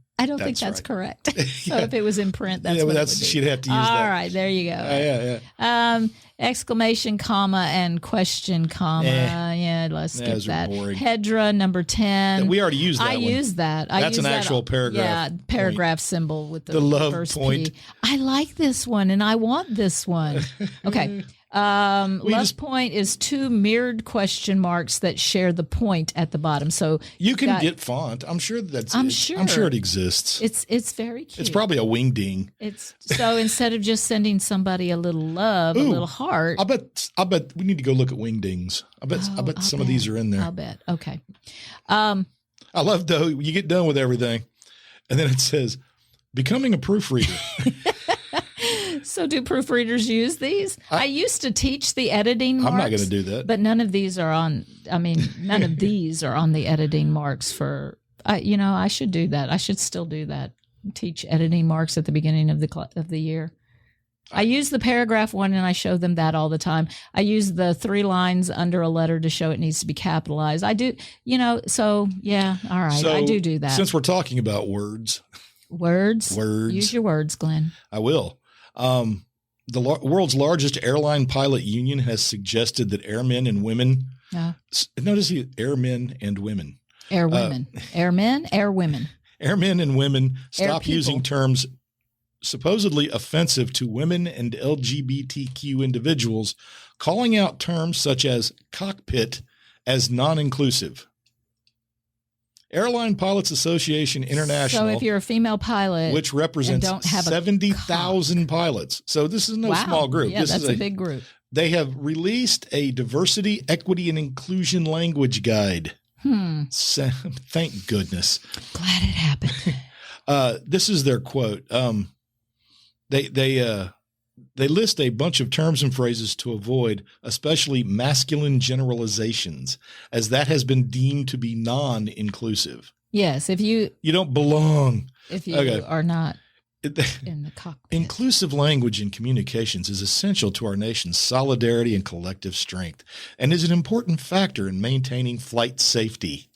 that's correct. So if it was in print, that's what it would be. She'd have to use that. All right, there you go. Yeah. Exclamation, comma, and question, comma. Yeah, let's skip that. Hedra, number 10. We already used that. I used that. That's an actual paragraph. Yeah, paragraph symbol with the love first point. P. I like this one, and I want this one. Okay. Love point is 2 mirrored question marks that share the point at the bottom. So you can get font. I'm sure I'm sure it exists. It's very cute. It's probably a wingding. So instead of just sending somebody a little love, a little heart. I bet we need to go look at wingdings. I bet some of these are in there. I'll bet. Okay. I love though, you get done with everything and then it says becoming a proofreader. So do proofreaders use these? I used to teach the editing marks. I'm not going to do that. But none of these are on the editing marks for, I should do that. I should still do that. Teach editing marks at the beginning of the year. I use the paragraph one and I show them that all the time. I use the 3 lines under a letter to show it needs to be capitalized. I do, so yeah. All right. So, I do that. Since we're talking about words. Use your words, Glenn. I will. The world's largest airline pilot union has suggested that airmen and women. Notice here, airmen and women. Airwomen. Airmen, airwomen. Airmen and women stop using terms supposedly offensive to women and LGBTQ individuals, calling out terms such as cockpit as non-inclusive. Airline Pilots Association International. So if you're a female pilot, which represents 70,000 pilots. So this is no small group. Yeah, that's a big group. They have released a diversity, equity, and inclusion language guide. Thank goodness. Glad it happened. This is their quote. They list a bunch of terms and phrases to avoid, especially masculine generalizations, as that has been deemed to be non-inclusive. Yes, if you don't belong. If you are not in the cockpit. Inclusive language in communications is essential to our nation's solidarity and collective strength, and is an important factor in maintaining flight safety.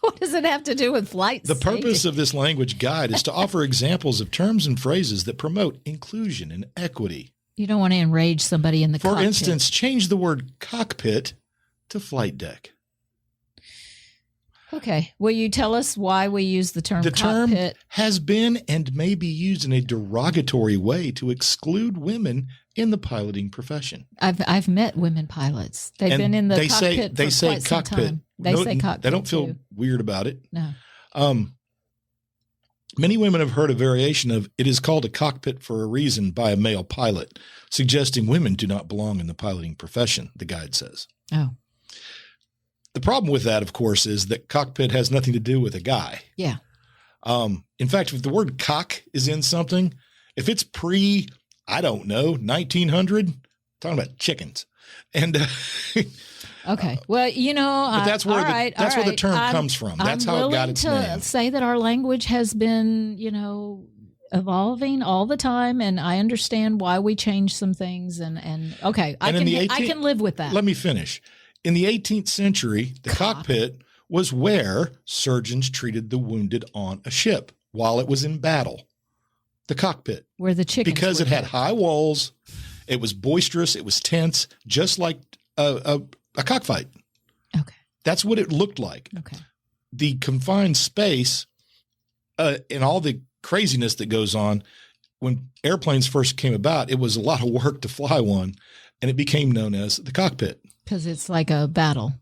What does it have to do with flight safety? The purpose of this language guide is to offer examples of terms and phrases that promote inclusion and equity. You don't want to enrage somebody in the cockpit. For instance, change the word cockpit to flight deck. Okay. Will you tell us why we use the term cockpit? The term has been and may be used in a derogatory way to exclude women in the piloting profession. I've met women pilots. They've been in the cockpit they say quite some cockpit. time. They say cockpit. They don't feel weird about it. No. Many women have heard a variation of "it is called a cockpit for a reason" by a male pilot, suggesting women do not belong in the piloting profession, the guide says. Oh. The problem with that, of course, is that cockpit has nothing to do with a guy. Yeah. In fact, if the word cock is in something, if it's I don't know, 1900, talking about chickens. And okay. Well, but that's where the term comes from. That's how it got its name. I'm willing to say that our language has been, evolving all the time, and I understand why we change some things. And okay, I can live with that. Let me finish. In the 18th century, the cockpit was where surgeons treated the wounded on a ship while it was in battle. The cockpit. Where the chickens Because it had high walls, it was boisterous, it was tense, just like a cockfight. Okay. That's what it looked like. Okay. The confined space and all the craziness that goes on, when airplanes first came about, it was a lot of work to fly one, and it became known as the cockpit. Because it's like a battle.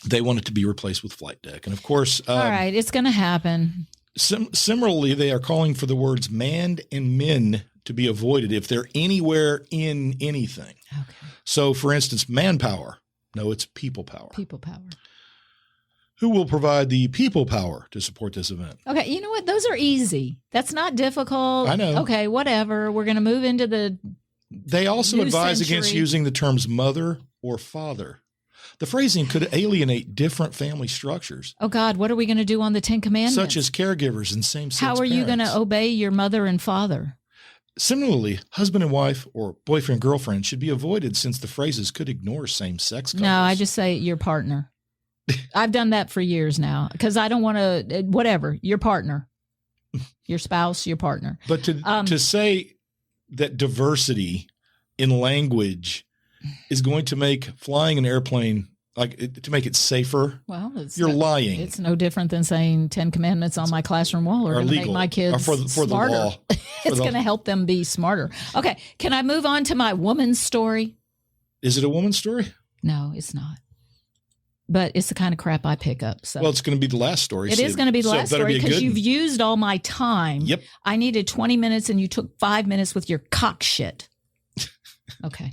They want it to be replaced with flight deck. And of course, all right, it's going to happen. Similarly, they are calling for the words manned and men to be avoided if they're anywhere in anything. Okay. So, for instance, manpower. No, it's people power. People power. Who will provide the people power to support this event? Okay, you know what? Those are easy. That's not difficult. I know. Okay, whatever. We're going to move into the They also advise against using the terms mother or father. The phrasing could alienate different family structures. Oh, God, what are we going to do on the 10 Commandments? Such as caregivers and same-sex How are parents. you going to obey your mother and father? Similarly, husband and wife or boyfriend, girlfriend should be avoided since the phrases could ignore same-sex couples. No, I just say your partner. I've done that for years now because I don't want to, whatever, your partner, your spouse, your partner. But to say that diversity in language is going to make flying an airplane to make it safer. Well, you're lying. It's no different than saying 10 Commandments on my classroom wall are going to make my kids for smarter. The law. It's going to help them be smarter. Okay, can I move on to my woman's story? Is it a woman's story? No, it's not. But it's the kind of crap I pick up. So. Well, it's going to be the last story. It is going to be the last story because you've used all my time. Yep. I needed 20 minutes and you took 5 minutes with your cock shit. Okay.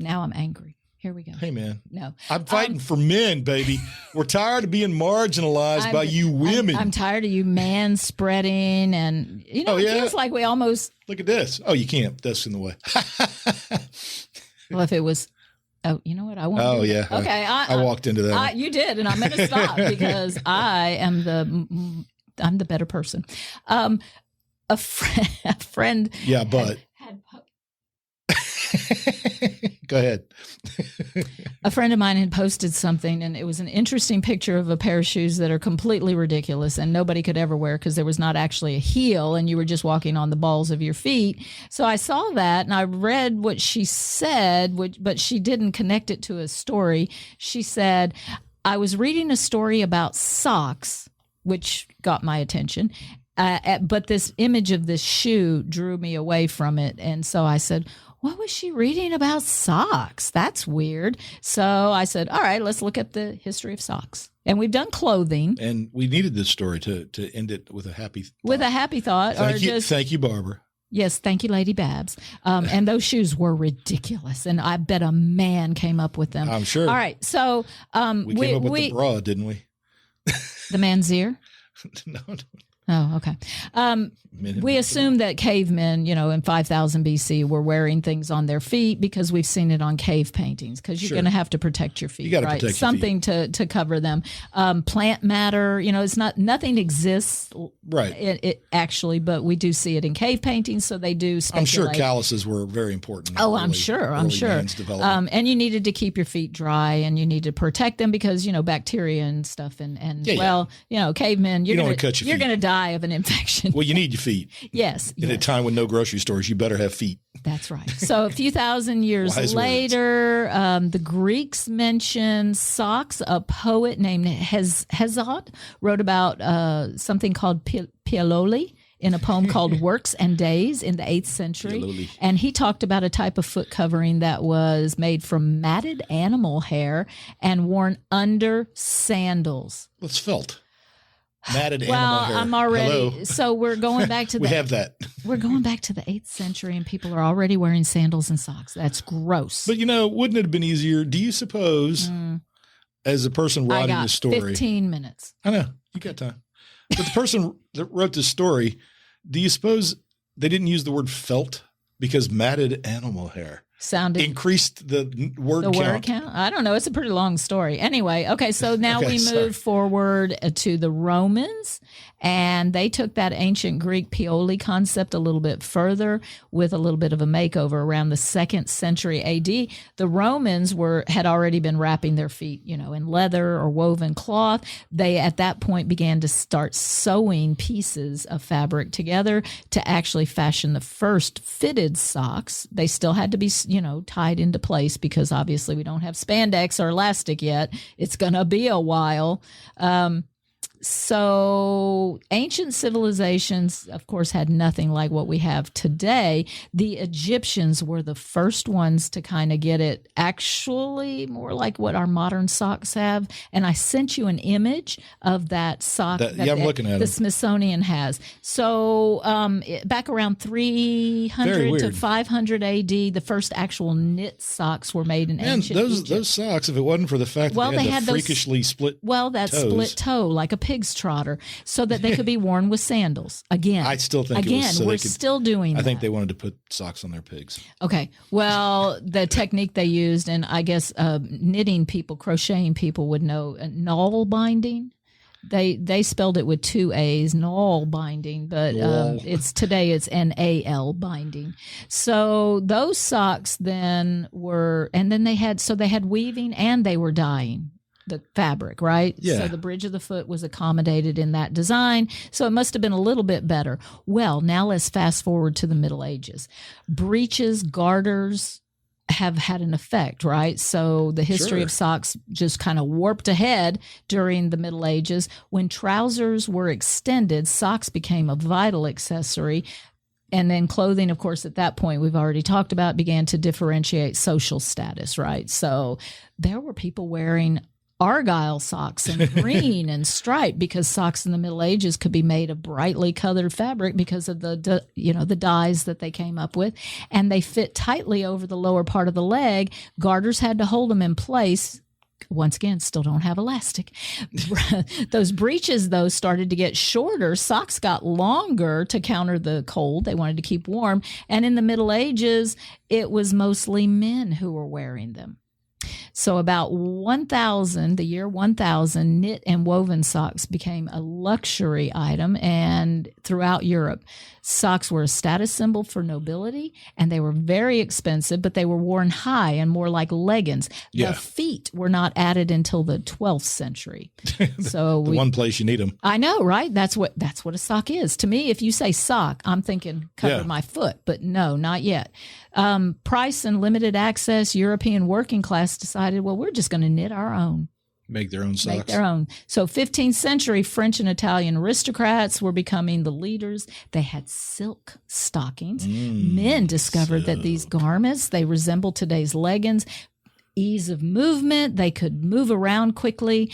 Now I'm angry. Here we go. Hey, man. No. I'm fighting for men, baby. We're tired of being marginalized by you women. I'm tired of you man spreading and, it feels like we almost. Look at this. Oh, you can't. That's in the way. Well, if it was. Oh, you know what? I won't. Oh, yeah. Okay. I walked into that. You did. And I'm going to stop because I'm the better person. A friend. Yeah, but. Go ahead. A friend of mine had posted something, and it was an interesting picture of a pair of shoes that are completely ridiculous and nobody could ever wear because there was not actually a heel and you were just walking on the balls of your feet. So I saw that and I read what she said, but she didn't connect it to a story. She said, I was reading a story about socks, which got my attention. But this image of this shoe drew me away from it. And so I said, what was she reading about socks? That's weird. So I said, all right, let's look at the history of socks. And we've done clothing. And we needed this story to end it with a happy thought. With a happy thought. Thank you, Barbara. Yes, thank you, Lady Babs. And those shoes were ridiculous, and I bet a man came up with them. I'm sure. All right, so we came up with the bra, didn't we? The man's ear? No. Oh, okay. We assume that cavemen, in 5000 BC were wearing things on their feet because we've seen it on cave paintings, because you're going to have to protect your feet, you gotta right? Protect something your feet. to cover them. Plant matter, it's nothing exists right. It actually, but we do see it in cave paintings, so they do speculate. I'm sure calluses were very important. I'm sure. And you needed to keep your feet dry, and you need to protect them because, cateria and stuff. Cavemen, you're going to die of an infection. Well, you need your feet. Yes. In a time with no grocery stores, you better have feet. That's right. So a few thousand years later, the Greeks mentioned socks. A poet named Hesiod wrote about something called pialoli in a poem called Works and Days in the 8th century. Pialoli. And he talked about a type of foot covering that was made from matted animal hair and worn under sandals. It's felt. Matted animal hair. I'm already. Hello. So we're going back to we have that. We're going back to the 8th century, and people are already wearing sandals and socks. That's gross. But wouldn't it have been easier? Do you suppose, as a person writing the story, 15 minutes. I know you got time. But the person that wrote the story, do you suppose they didn't use the word felt because matted animal hair increased the word count? I don't know. It's a pretty long story. Anyway, okay, so now we move forward to the Romans, and they took that ancient Greek pioli concept a little bit further with a little bit of a makeover around the 2nd century AD. The Romans had already been wrapping their feet, in leather or woven cloth. They, at that point, began to start sewing pieces of fabric together to actually fashion the first fitted socks. They still had to be tied into place because obviously we don't have spandex or elastic yet. It's going to be a while. So ancient civilizations, of course, had nothing like what we have today. The Egyptians were the first ones to kind of get it actually more like what our modern socks have. And I sent you an image of that sock I'm looking at the Smithsonian has. So back around 300 to 500 AD, the first actual knit socks were made in ancient Egypt. Those socks, if it wasn't for the fact that they had the freakishly split split toe, like a pig's trotter, so that they could be worn with sandals. Again, I still think we're still doing that. I think they wanted to put socks on their pigs. Okay. Well, the technique they used, and I guess knitting people, crocheting people would know, null binding. They spelled it with 2 A's, null binding, but it's NAL binding. So those socks then they had weaving and they were dyeing the fabric, right? Yeah. So the bridge of the foot was accommodated in that design. So it must have been a little bit better. Well, now let's fast forward to the Middle Ages. Breeches, garters have had an effect, right? So the history of socks just kind of warped ahead during the Middle Ages. When trousers were extended, socks became a vital accessory. And then clothing, of course, at that point, we've already talked about, began to differentiate social status, right? So there were people wearing argyle socks and green and striped, because socks in the Middle Ages could be made of brightly colored fabric because of the dyes that they came up with, and they fit tightly over the lower part of the leg. Garters had to hold them in place. Once again, still don't have elastic. Those breeches, though, started to get shorter. Socks got longer to counter the cold. They wanted to keep warm. And in the Middle Ages, it was mostly men who were wearing them. So about the year 1000, knit and woven socks became a luxury item, and throughout Europe, socks were a status symbol for nobility, and they were very expensive, but they were worn high and more like leggings. Yeah. The feet were not added until the 12th century. So one place you need them. I know, right? That's what a sock is. To me, if you say sock, I'm thinking cover my foot, but no, not yet. Price and limited access, European working class decided, well, we're just going to knit our own. Make their own socks. Make their own. So 15th century French and Italian aristocrats were becoming the leaders. They had silk stockings. Men discovered that these garments, they resembled today's leggings. Ease of movement, they could move around quickly,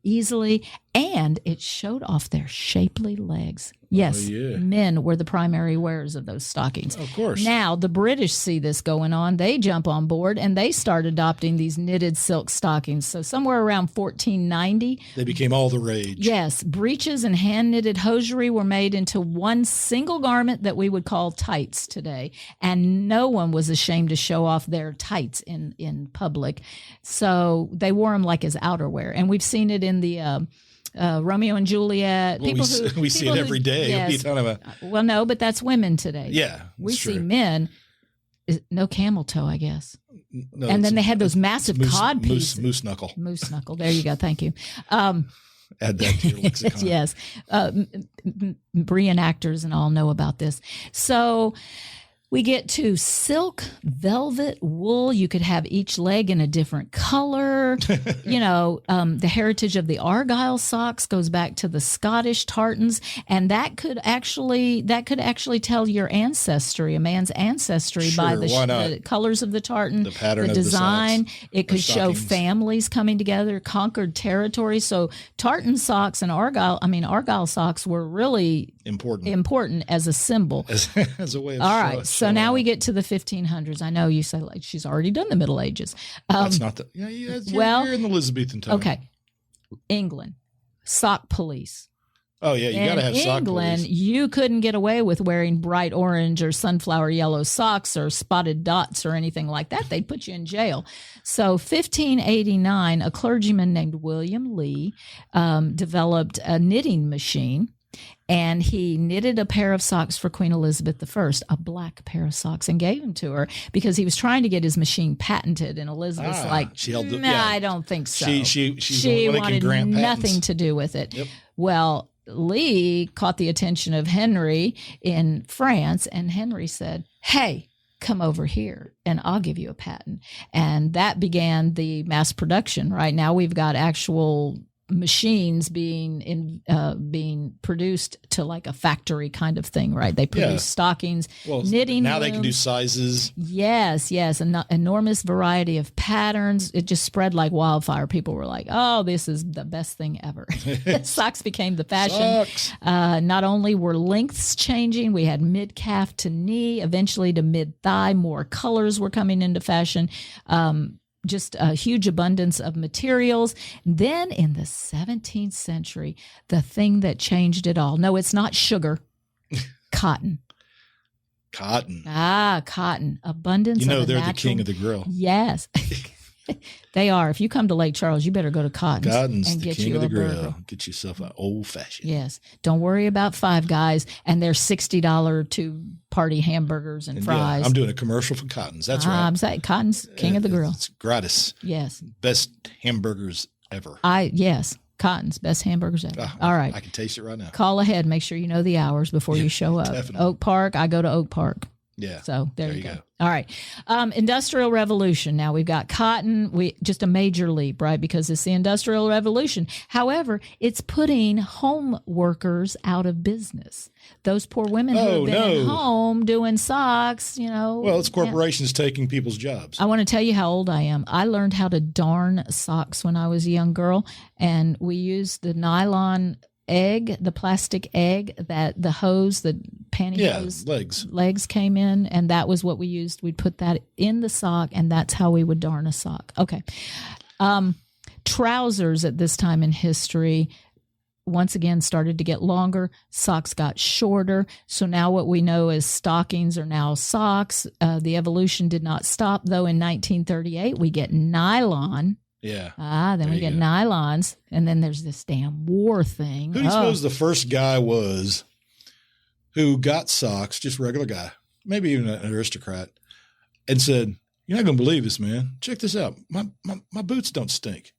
easily, and it showed off their shapely legs. Yes, men were the primary wearers of those stockings. Of course. Now, the British see this going on. They jump on board, and they start adopting these knitted silk stockings. So somewhere around 1490. They became all the rage. Yes, breeches and hand-knitted hosiery were made into one single garment that we would call tights today. And no one was ashamed to show off their tights in public. So they wore them like as outerwear. And we've seen it in the... Romeo and Juliet. Well, we see it every day. Yes. What are you talking about? Well, no, but that's women today. Yeah, we see men. No camel toe, I guess. No, and then they had those massive cod pieces. Moose knuckle. Moose knuckle. There you go. Thank you. Add that to your lexicon. Yes. Reenactors and all know about this. So we get to silk, velvet, wool. You could have each leg in a different color. The heritage of the Argyle socks goes back to the Scottish tartans, and that could actually tell your ancestry, a man's ancestry, by the colors of the tartan, the pattern, the design. Of the socks, it could show families coming together, conquered territory. So tartan socks and Argyle socks were really important as a symbol, as a way of all right. So now we get to the 1500s. I know you say like she's already done the Middle Ages. That's not the you're in the Elizabethan time. Okay, England, sock police. Oh yeah, you got to have sock police. In England, you couldn't get away with wearing bright orange or sunflower yellow socks or spotted dots or anything like that. They'd put you in jail. So 1589, a clergyman named William Lee developed a knitting machine. And he knitted a pair of socks for Queen Elizabeth I, a black pair of socks, and gave them to her because he was trying to get his machine patented. And Elizabeth's I don't think so. She wanted nothing to do with it. Yep. Well, Lee caught the attention of Henry in France, and Henry said, "Hey, come over here and I'll give you a patent." And that began the mass production. Right now we've got actual machines being produced to like a factory kind of thing, right? They produce stockings, knitting. Now they can do sizes. Yes, an enormous variety of patterns. It just spread like wildfire. People were like, "Oh, this is the best thing ever." Socks became the fashion. Not only were lengths changing, we had mid-calf to knee, eventually to mid-thigh. More colors were coming into fashion. Just a huge abundance of materials. Then in the 17th century, the thing that changed it all. No, it's not sugar. Cotton. Cotton. Cotton. Abundance of they're natural, the king of the grill. Yes. They are. If you come to Lake Charles, you better go to Cotton's. Cotton's and the get king you of the a grill. burger. Get yourself an old fashioned. Yes. Don't worry about Five Guys and their $60 two-party hamburgers and fries. Yeah, I'm doing a commercial for Cotton's. That's right. I'm saying Cotton's king of the grill. It's gratis. Yes. Best hamburgers ever. Yes. Cotton's best hamburgers ever. All right. I can taste it right now. Call ahead. Make sure you know the hours before you show up. Definitely. Oak Park. I go to Oak Park. Yeah. So there you go. All right. Industrial Revolution. Now we've got cotton. Just a major leap, right? Because it's the Industrial Revolution. However, it's putting home workers out of business. Those poor women who have been at home doing socks, Well, it's corporations taking people's jobs. I want to tell you how old I am. I learned how to darn socks when I was a young girl, and we used the nylon egg, the plastic egg that the hose, the pantyhose legs came in, and that was what we used. We'd put that in the sock, and that's how we would darn a sock. Okay. Trousers at this time in history once again started to get longer. Socks got shorter. So now what we know as stockings are now socks. The evolution did not stop, though. In 1938, we get nylon. Yeah. Then we get nylons, and then there's this damn war thing. Who do you suppose the first guy was who got socks, just regular guy, maybe even an aristocrat, and said, "You're not going to believe this, man. Check this out. My boots don't stink."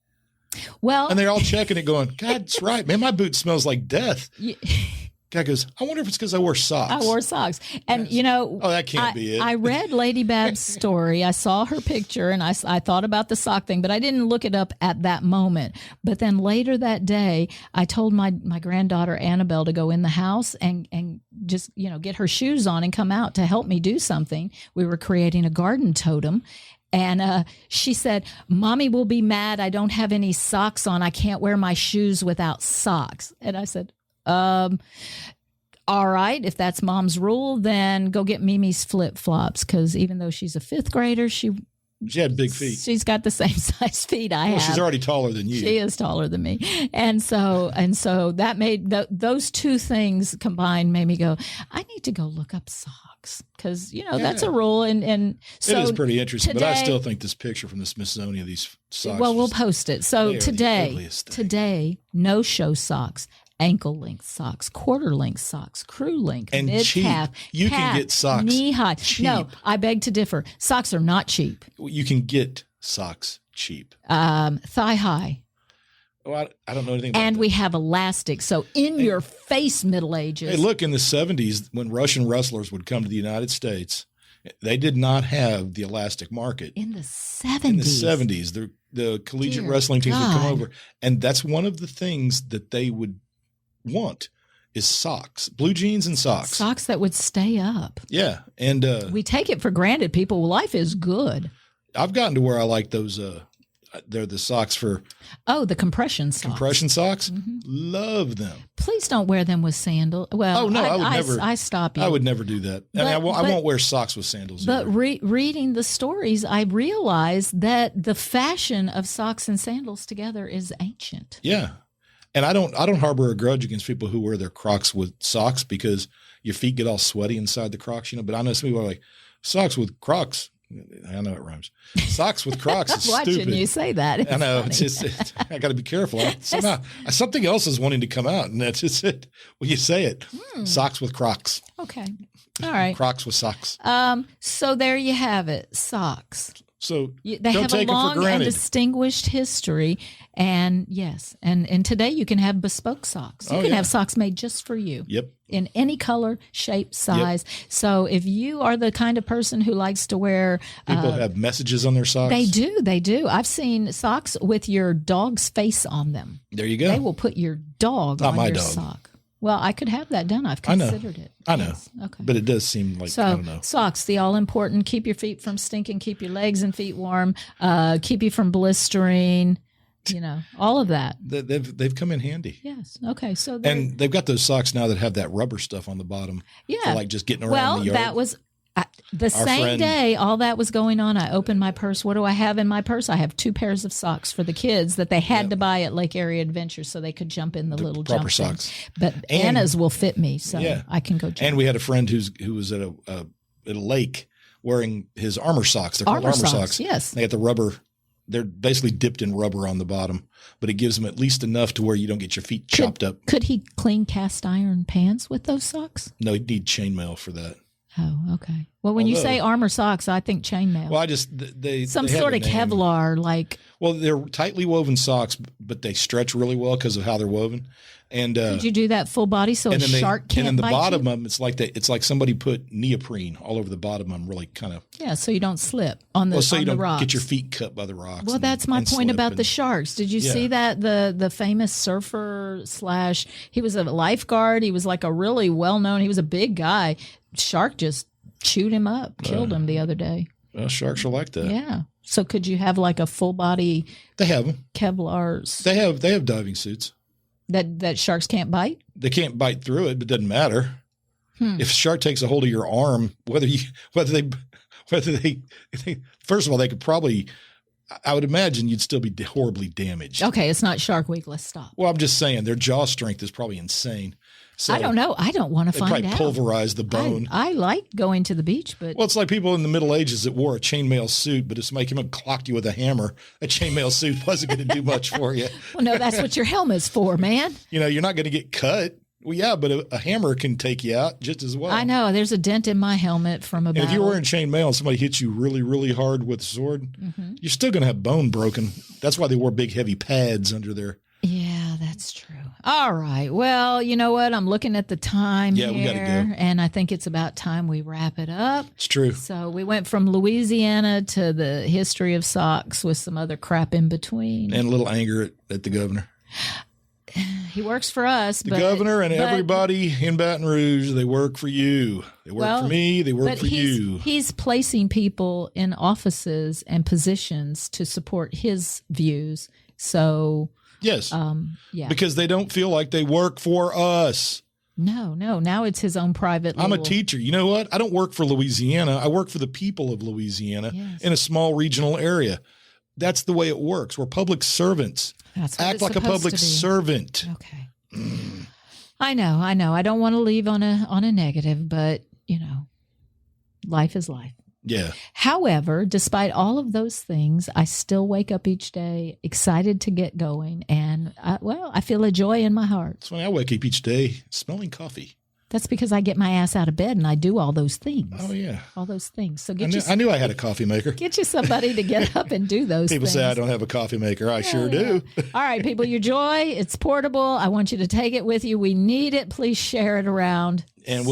Well, and they're all checking it going, "God, that's right, man. My boot smells like death." Guy goes, "I wonder if it's because I wore socks." I wore socks. And, that can't be it. I read Lady Bab's story. I saw her picture, and I thought about the sock thing, but I didn't look it up at that moment. But then later that day, I told my granddaughter Annabelle to go in the house and just, get her shoes on and come out to help me do something. We were creating a garden totem. And she said, "Mommy will be mad. I don't have any socks on. I can't wear my shoes without socks." And I said, All right, if that's mom's rule, then go get Mimi's flip-flops, because even though she's a 5th grader, she had big feet. She's got the same size feet I have. She's already taller than you. She is taller than me. And so that made those two things combined made me go, I need to go look up socks, because, that's a rule. And so it is pretty interesting, today, but I still think this picture from the Smithsonian of these socks. Well, we'll post it. So today, no show socks. Ankle-length socks, quarter-length socks, crew-length, and mid-calf, cheap. You can get socks knee-high. cheap. No, I beg to differ. Socks are not cheap. You can get socks cheap. Thigh-high. Well, I don't know anything about and that. We have elastic. So in your face Middle Ages. Hey, look, in the 70s, when Russian wrestlers would come to the United States, they did not have the elastic market. In the 70s. In the 70s, the collegiate wrestling teams would come over. And that's one of the things that they would want is socks, blue jeans and socks. Socks that would stay up. Yeah. And we take it for granted, people. Life is good. I've gotten to where I like those. They're the socks for. Oh, the compression socks. Compression socks? Mm-hmm. Love them. Please don't wear them with sandals. Well, no, I would never. I stop you. I would never do that. I won't wear socks with sandals. But reading the stories, I realized that the fashion of socks and sandals together is ancient. Yeah. And I don't harbor a grudge against people who wear their Crocs with socks, because your feet get all sweaty inside the Crocs, But I know some people are like, socks with Crocs. I know it rhymes. Socks with Crocs is Watching stupid. You say that. It's I know. funny. I got to be careful. Something else is wanting to come out, and that's just it. When you say it, socks with Crocs. Okay. All right. Crocs with socks. So there you have it. Socks. So they don't have take a long it for granted. and distinguished history, and yes, and today you can have bespoke socks. You can have socks made just for you. Yep. In any color, shape, size. Yep. So if you are the kind of person who likes to wear, people have messages on their socks. They do. I've seen socks with your dog's face on them. There you go. They will put your dog Not on my your dog. sock. Well, I could have that done. I've considered it. I know. Yes. Okay. But it does seem like, I don't know. Socks, the all-important, keep your feet from stinking, keep your legs and feet warm, keep you from blistering, all of that. They've come in handy. Yes. Okay. So and they've got those socks now that have that rubber stuff on the bottom. Yeah. For like just getting around the yard. That was the same day all that was going on. I opened my purse. What do I have in my purse? I have 2 pairs of socks for the kids that they had to buy at Lake Area Adventure so they could jump in the little proper jump socks. But Anna's will fit me, so I can go jump. And we had a friend who was at a lake wearing his armor socks. They're called armor socks. Yes. They got the rubber. They're basically dipped in rubber on the bottom, but it gives them at least enough to where you don't get your feet chopped up. Could he clean cast iron pants with those socks? No, he'd need chainmail for that. Oh, okay. Well, when you say armor socks, I think chainmail. Well, they some they have sort a of name. Kevlar, like. Well, they're tightly woven socks, but they stretch really well because of how they're woven. And could you do that full body so a shark can't bite you? And then the bottom of them, it's like somebody put neoprene all over the bottom of them, really kind of. Yeah, so you don't slip on the so you don't rocks. Get your feet cut by the rocks. Well, that's my point about the sharks. Did you see that the famous surfer / he was a lifeguard. He was like a really well-known. He was a big guy. Shark just chewed him up, killed him the other day. Well, sharks are like that. Yeah. So could you have like a full body? They have them. Kevlars. They have diving suits. That sharks can't bite? They can't bite through it, but it doesn't matter. If a shark takes a hold of your arm, whether they first of all, they could probably, I would imagine you'd still be horribly damaged. Okay, it's not Shark Week. Let's stop. Well, I'm just saying their jaw strength is probably insane. So I don't know. I don't want to find out. They probably pulverize the bone. I like going to the beach, but... Well, it's like people in the Middle Ages that wore a chainmail suit, but if somebody came and clocked you with a hammer, a chainmail suit wasn't going to do much for you. Well, no, that's what your helmet's for, man. You're not going to get cut. Well, yeah, but a hammer can take you out just as well. I know. There's a dent in my helmet from a battle. And if you're wearing chainmail and somebody hits you really, really hard with a sword, you're still going to have bone broken. That's why they wore big, heavy pads under their... Yeah, that's true. All right. Well, you know what? I'm looking at the time here, we got to go. And I think it's about time we wrap it up. It's true. So we went from Louisiana to the history of socks with some other crap in between. And a little anger at the governor. He works for us. The governor and everybody in Baton Rouge, they work for you. They work for me. They work for you. He's placing people in offices and positions to support his views. So... Yes. Because they don't feel like they work for us. No. Now it's his own private. I'm a teacher. You know what? I don't work for Louisiana. I work for the people of Louisiana in a small regional area. That's the way it works. We're public servants. Act like a public servant. Okay. I know. I don't want to leave on a negative, but life is life. Yeah. However, despite all of those things, I still wake up each day excited to get going. And I feel a joy in my heart. That's why I wake up each day smelling coffee. That's because I get my ass out of bed and I do all those things. Oh, yeah. All those things. So I knew I had a coffee maker. Get you somebody to get up and do those People things. say I don't have a coffee maker. I sure do. All right, people, your joy, it's portable. I want you to take it with you. We need it. Please share it around. And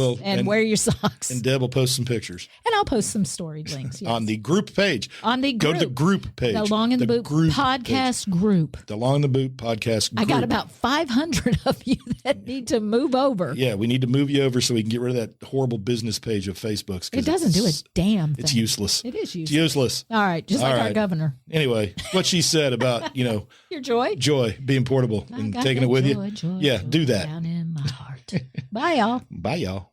wear your socks. And Deb will post some pictures. And I'll post some story links. Yes. On the group page. Go to the group page. The Long in the Boot podcast group. The Long in the Boot podcast group. I got about 500 of you that need to move over. Yeah, we need to move you over so we can get rid of that horrible business page of Facebook's. It doesn't do a damn thing. It's useless. It is useless. It's useless. All right, just like our governor. Anyway, what she said about, your joy. Joy, being portable and taking it with you. Joy, yeah, do that. Down in my heart. Bye, y'all. Bye, y'all.